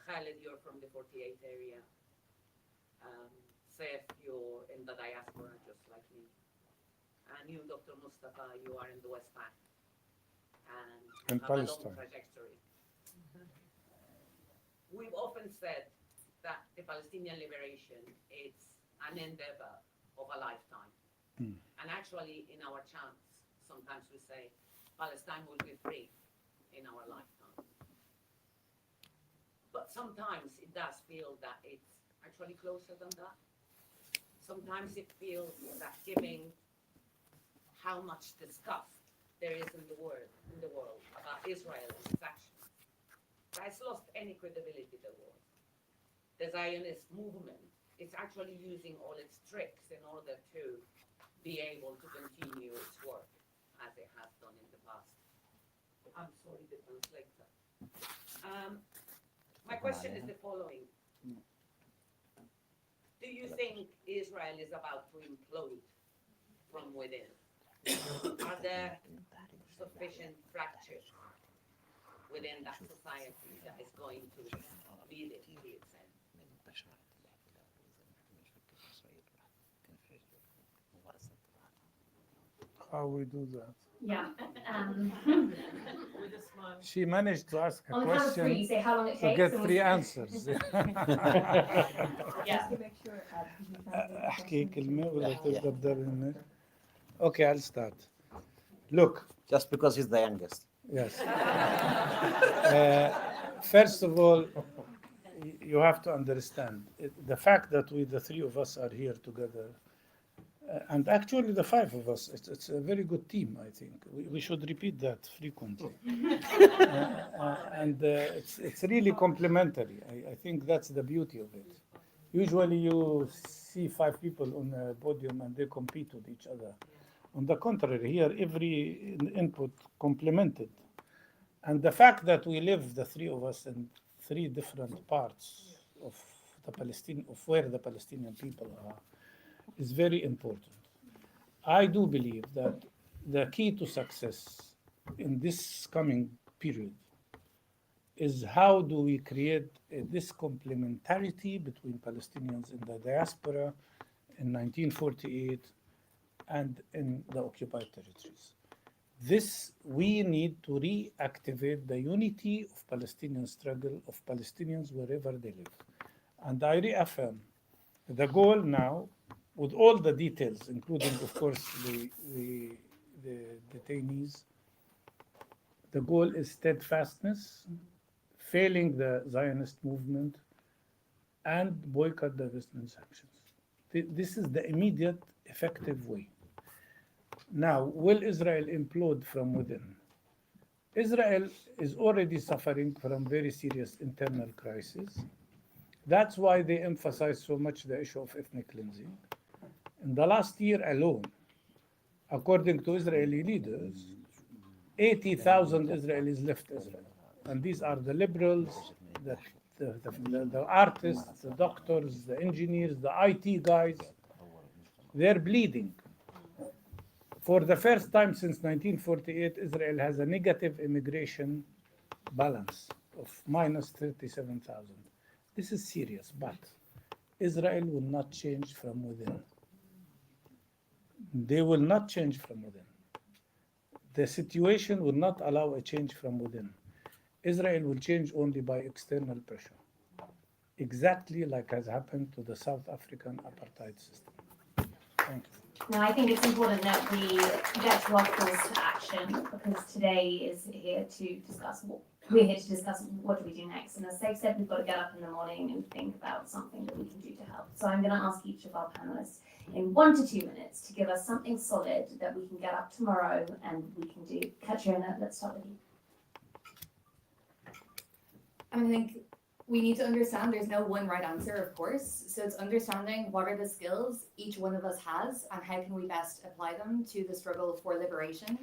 Khaled, you're from the 48 area. Saif, you're in the diaspora just like me. And you, Dr. Mustafa, you are in the West Bank. And In have a long Palestine. trajectory. We've often said that the Palestinian liberation is an endeavor of a lifetime. And actually, in our chants, sometimes we say, Palestine will be free in our lifetime. But sometimes it does feel that it's actually closer than that. Sometimes it feels that given how much disgust there is in the world about Israel and its actions, that has lost any credibility the world. The Zionist movement is actually using all its tricks in order to be able to continue its work as it has done in the past. I'm sorry, the translator. My question is the following. Do you think Israel is about to implode from within? Are there sufficient fractures within that society that is going to lead it to its end? How we do that? Yeah. With a smile. She managed to ask a On the count of 3, question you say how long it to takes. get and 3 answers. Yeah. أحكي كلمة ولا تقدر تدرب. Okay, I'll start. Look. Just because he's the youngest. Yes. First of all, you have to understand the fact that the 3 of us are here together, and actually the 5 of us, it's a very good team, I think. We should repeat that frequently. And it's really complementary. I think that's the beauty of it. Usually you see 5 people on a podium and they compete with each other. On the contrary, here every input complemented. And the fact that we live, the 3 of us, in 3 different parts of where the Palestinian people are, is very important. I do believe that the key to success in this coming period is how do we create this complementarity between Palestinians in the diaspora in 1948 and in the occupied territories. This, we need to reactivate the unity of Palestinian struggle, of Palestinians wherever they live. And I reaffirm the goal now, with all the details, including, of course, the detainees, the goal is steadfastness, failing the Zionist movement, and boycott, divestment, sanctions. This is the immediate, effective way. Now, will Israel implode from within? Israel is already suffering from very serious internal crisis. That's why they emphasize so much the issue of ethnic cleansing. In the last year alone, according to Israeli leaders, 80,000 Israelis left Israel. And these are the liberals, the the artists, the doctors, the engineers, the IT guys, they're bleeding. For the first time since 1948, Israel has a negative immigration balance of minus 37,000. This is serious, but Israel will not change from within. They will not change from within. The situation will not allow a change from within. Israel will change only by external pressure, exactly like has happened to the South African apartheid system. Thank you. Now, I think it's important that we get to our calls to action, because today is here to discuss what do we do next. And as Saif said, we've got to get up in the morning and think about something that we can do to help. So I'm going to ask each of our panelists in 1 to 2 minutes to give us something solid that we can get up tomorrow and we can do. Katrina, let's start with you. I think we need to understand there's no one right answer, of course. So it's understanding what are the skills each one of us has and how can we best apply them to the struggle for liberation.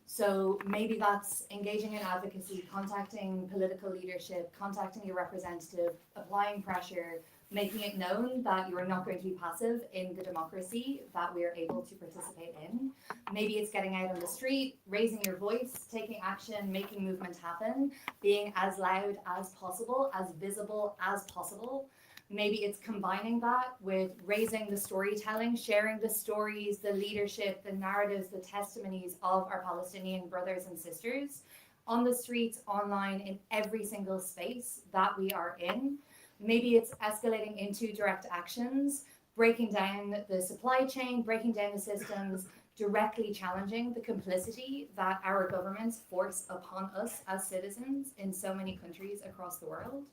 So maybe that's engaging in advocacy, contacting political leadership, contacting your representative, applying pressure, making it known that you are not going to be passive in the democracy that we are able to participate in. Maybe it's getting out on the street, raising your voice, taking action, making movement happen, being as loud as possible, as visible as possible. Maybe it's combining that with raising the storytelling, sharing the stories, the leadership, the narratives, the testimonies of our Palestinian brothers and sisters on the streets, online, in every single space that we are in. Maybe it's escalating into direct actions, breaking down the supply chain, breaking down the systems, directly challenging the complicity that our governments force upon us as citizens in so many countries across the world.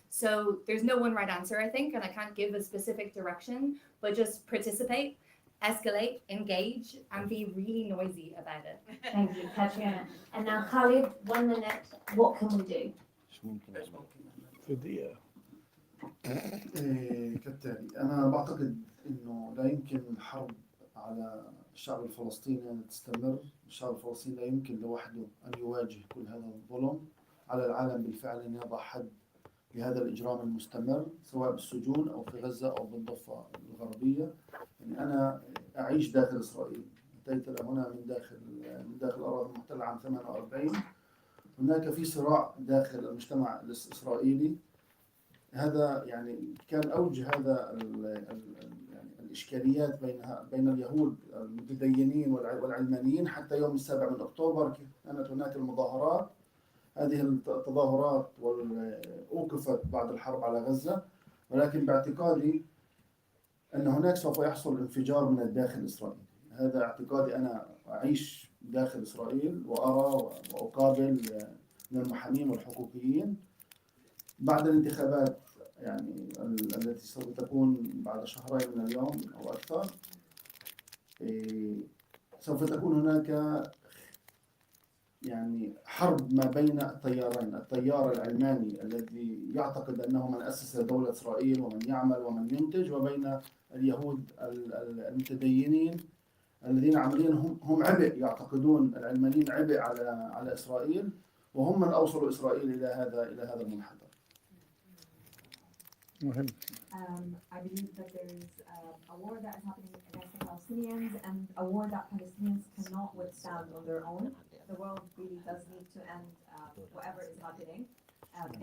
So there's no one right answer, I think, and I can't give a specific direction, but just participate, escalate, engage, and be really noisy about it. Thank you, Katrina. And now Khalid, 1 minute, what can we do? كالتالي أنا بعتقد إنه لا يمكن الحرب على الشعب الفلسطيني أن تستمر. الشعب الفلسطيني لا يمكن لوحده أن يواجه كل هذا الظلم. على العالم بالفعل أن يضع حد لهذا الإجرام المستمر سواء بالسجون أو في غزة أو بالضفة الغربية. يعني أنا أعيش داخل إسرائيل، أتيت هنا من داخل الأراضي المحتلة عام 48. هناك في صراع داخل المجتمع الإسرائيلي. هذا يعني كان أوج هذا يعني الإشكاليات بين اليهود المتدينين والعلمانيين حتى يوم 7 أكتوبر. كانت هناك المظاهرات. هذه التظاهرات أوقفت بعد الحرب على غزة، ولكن باعتقادي أن هناك سوف يحصل انفجار من الداخل الإسرائيلي. هذا اعتقادي. أنا أعيش داخل إسرائيل وأرى وأقابل من المحامين والحقوقيين بعد الانتخابات يعني التي سوف تكون بعد شهرين من اليوم أو أكثر. سوف تكون هناك يعني حرب ما بين التيارين، التيار العلماني الذي يعتقد أنه من أسس دولة إسرائيل ومن يعمل ومن ينتج، وبين اليهود المتدينين الذين عمليا هم عبء، يعتقدون العلمانيين عبء على إسرائيل، وهم من أوصلوا إسرائيل إلى هذا المنحدر. I believe that there is a war that is happening against the Palestinians, and a war that Palestinians cannot withstand on their own. The world really does need to end whatever is happening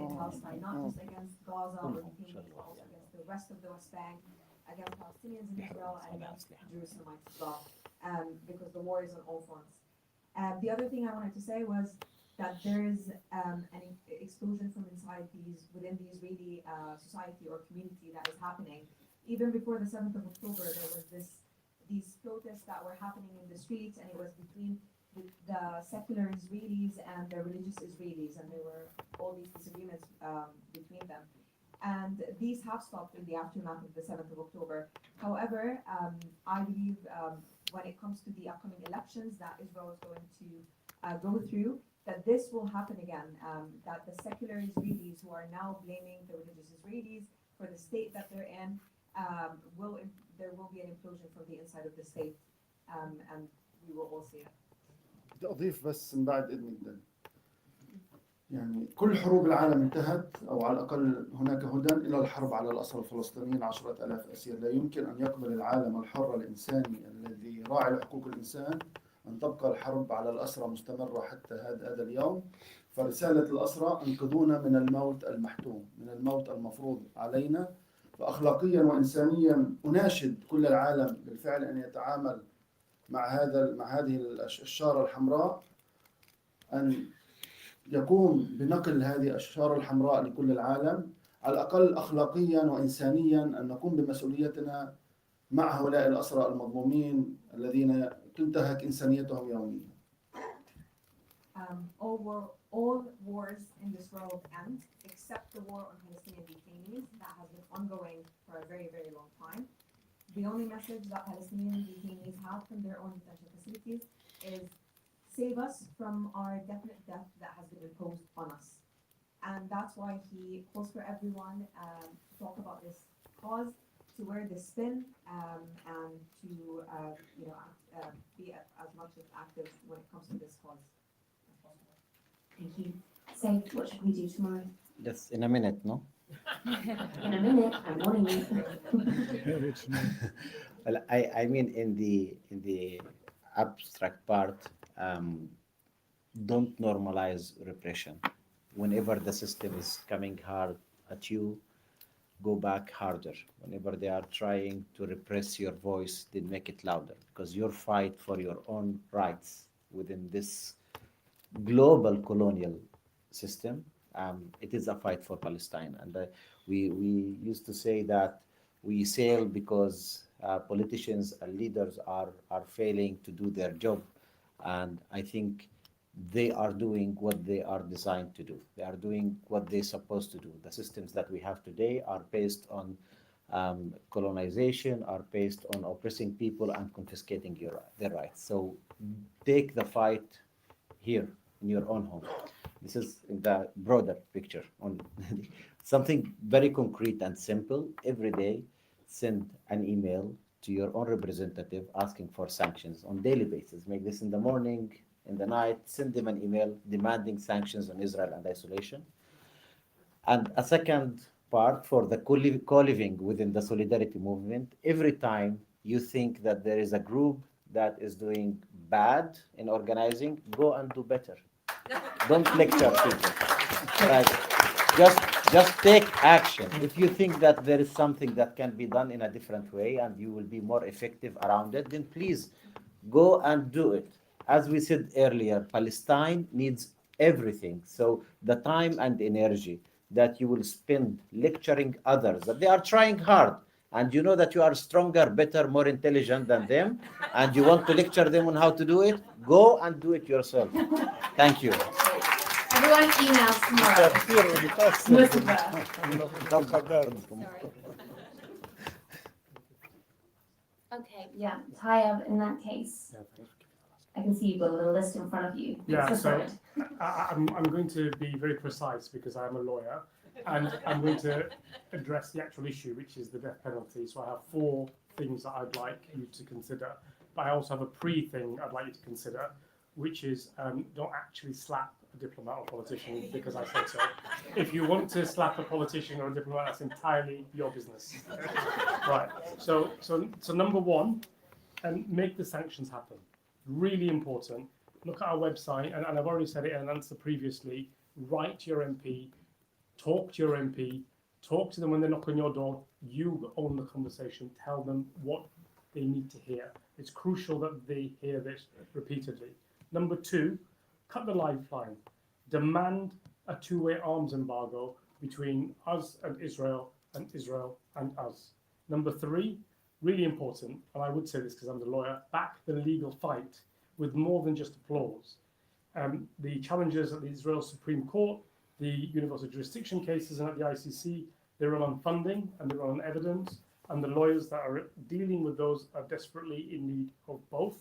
in Palestine, not just against Gaza or detainees, but also against the rest of the West Bank, against Palestinians in Israel, and against Jerusalemites as well, because the war is on all fronts. The other thing I wanted to say was that there is an explosion from within the Israeli society or community that is happening. Even before the 7th of October, there was these protests that were happening in the streets, and it was between the secular Israelis and the religious Israelis, and there were all these disagreements between them. And these have stopped in the aftermath of the 7th of October. However, I believe when it comes to the upcoming elections that Israel is going to go through, that this will happen again, that the secular Israelis who are now blaming the religious Israelis for the state that they're in, there will be an implosion from the inside of the state, and we will all see it. بدي أضيف بس من بعد إذن جدا. يعني كل حروب العالم انتهت أو على الأقل هناك هدى إلى الحرب على الأسرى الفلسطينيين 10,000 أسير. لا يمكن أن يقبل العالم الحر الإنساني الذي راعي لحقوق الإنسان أن تبقى الحرب على الأسرى مستمرة حتى هذا اليوم. فرسالة الأسرى: انقذونا من الموت المحتوم، من الموت المفروض علينا. فأخلاقيا وإنسانيا أناشد كل العالم بالفعل أن يتعامل مع هذه الشارة الحمراء، أن يقوم بنقل هذه الشارة الحمراء لكل العالم، على الأقل أخلاقيا وإنسانيا أن نقوم بمسؤوليتنا مع هؤلاء الأسرى المظلومين الذين تنتهك إنسانيتهم يوميا. All wars in this world end except the war on Palestinian detainees that has been ongoing for a very, very long time. The only message that Palestinian detainees have from their own detention facilities is save us from our definite death that has been imposed on us. And that's why he calls for everyone to talk about this cause, to wear the spin, and to be as much as active when it comes to this cause as possible. Thank you. Say, what should we do tomorrow? Just in a minute, no? In a minute, I'm warning you. Well, I mean, in the abstract part, don't normalize repression. Whenever the system is coming hard at you, go back harder. Whenever they are trying to repress your voice, then make it louder, because your fight for your own rights within this global colonial system, it is a fight for Palestine. And we used to say that we sail because politicians and leaders are failing to do their job. And I think they are doing what they are designed to do. They are doing what they're supposed to do. The systems that we have today are based on colonization, are based on oppressing people and confiscating their rights. So take the fight here in your own home. This is the broader picture on something very concrete and simple. Every day, send an email to your own representative asking for sanctions on daily basis. Make this in the morning, in the night, send them an email demanding sanctions on Israel and isolation. And a second part for the co-living within the solidarity movement, every time you think that there is a group that is doing bad in organizing, go and do better. Don't lecture people. Right? Just take action. If you think that there is something that can be done in a different way and you will be more effective around it, then please go and do it. As we said earlier, Palestine needs everything. So the time and energy that you will spend lecturing others, that they are trying hard, and you know that you are stronger, better, more intelligent than them, and you want to lecture them on how to do it, go and do it yourself. Thank you. Everyone emails tomorrow. Okay. Yeah, Tayeb, in that case, I can see you've got a little list in front of you. Yeah, so I'm going to be very precise because I'm a lawyer, and I'm going to address the actual issue, which is the death penalty. So I have 4 things that I'd like you to consider, but I also have a pre-thing I'd like you to consider, which is don't actually slap a diplomat or politician because I said so. If you want to slap a politician or a diplomat, that's entirely your business. Right. So number 1, make the sanctions happen. Really important. Look at our website, and I've already said it in an answer previously. Write to your MP, talk to your MP, talk to them when they knock on your door. You own the conversation. Tell them what they need to hear. It's crucial that they hear this repeatedly. Number 2, cut the lifeline. Demand a 2-way arms embargo between us and Israel and us. Number 3, really important, and I would say this because I'm the lawyer, back the legal fight with more than just applause. The challenges at the Israel Supreme Court, the universal jurisdiction cases, and at the ICC, they run on funding and they run on evidence, and the lawyers that are dealing with those are desperately in need of both.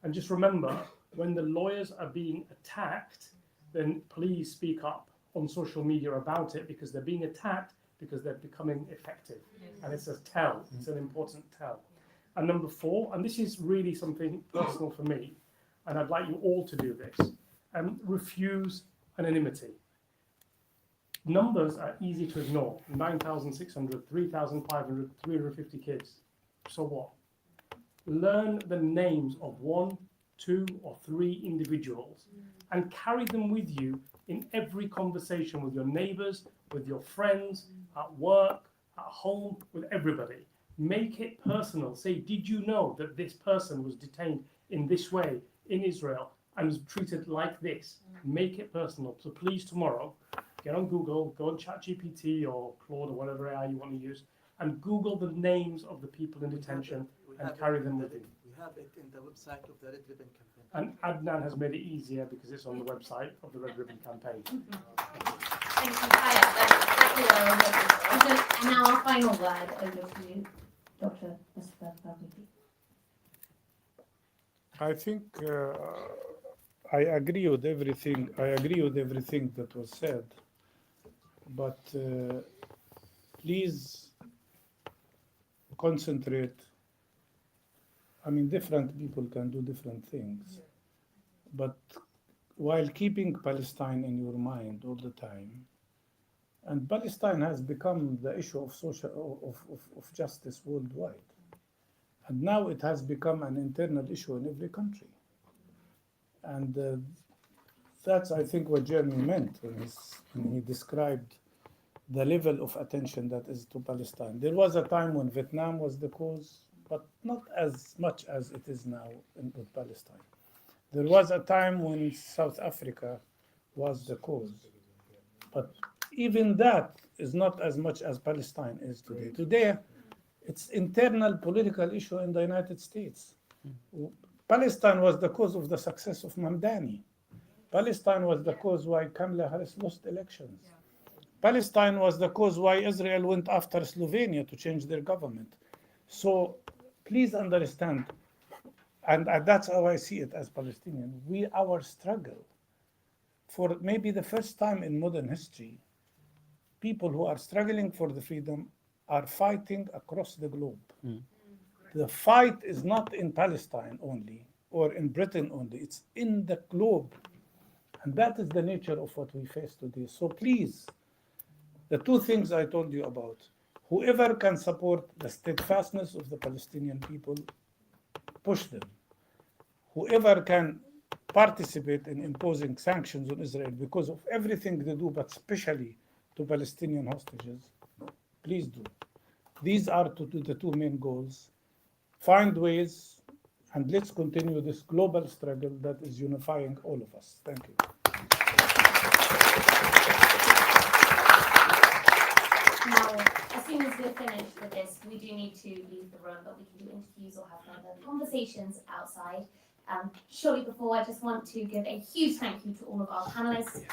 And just remember, when the lawyers are being attacked, then please speak up on social media about it, because they're being attacked because they're becoming effective. And it's a tell, it's an important tell. And number 4, and this is really something personal for me, and I'd like you all to do this, refuse anonymity. numbers are easy to ignore. 9,600, 3,500, 350 kids. So what? Learn the names of 1, 2, or 3 individuals and carry them with you in every conversation with your neighbors, with your friends, at work, at home, with everybody. Make it personal. Say, did you know that this person was detained in this way in Israel and was treated like this? Make it personal. So please, tomorrow, get on Google, go on ChatGPT or Claude or whatever AI you want to use, and Google the names of the people in detention and carry them with you. We have it in the website of the Red Ribbon Campaign. And Adnan has made it easier because it's on the website of the Red Ribbon Campaign. Thank you, Kaya. That's exactly what I was looking for. And now our final word over to you, Dr. Mustafa Faruqi. I think I agree with everything. I agree with everything that was said, but please concentrate. I mean, different people can do different things, but while keeping Palestine in your mind all the time, and Palestine has become the issue of of justice worldwide. And now it has become an internal issue in every country. And that's, I think, what Jeremy meant when he described the level of attention that is to Palestine. There was a time when Vietnam was the cause, but not as much as it is now with Palestine. There was a time when South Africa was the cause, but even that is not as much as Palestine is today. Today, it's internal political issue in the United States. Palestine was the cause of the success of Mamdani. Palestine was the cause why Kamala Harris lost elections. Palestine was the cause why Israel went after Slovenia to change their government. So please understand, and that's how I see it as Palestinian, our struggle, for maybe the first time in modern history, people who are struggling for the freedom are fighting across the globe. The fight is not in Palestine only or in Britain only, it's in the globe. And that is the nature of what we face today. So please, the two things I told you about, whoever can support the steadfastness of the Palestinian people, push them. Whoever can participate in imposing sanctions on Israel because of everything they do, but especially to Palestinian hostages, please do. These are the two main goals. Find ways, and let's continue this global struggle that is unifying all of us. Thank you. Now, as soon as we're finished with this, we do need to leave the room, but we can do interviews or have further conversations outside. Shortly before, I just want to give a huge thank you to all of our panelists.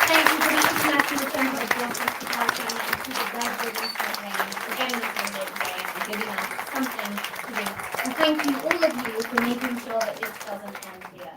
Thank you to the International Centre of Justice for Palestine and to the Red Ribbon Campaign for getting us on here today and giving us something to do. And thank you, all of you, for making sure that this doesn't end here.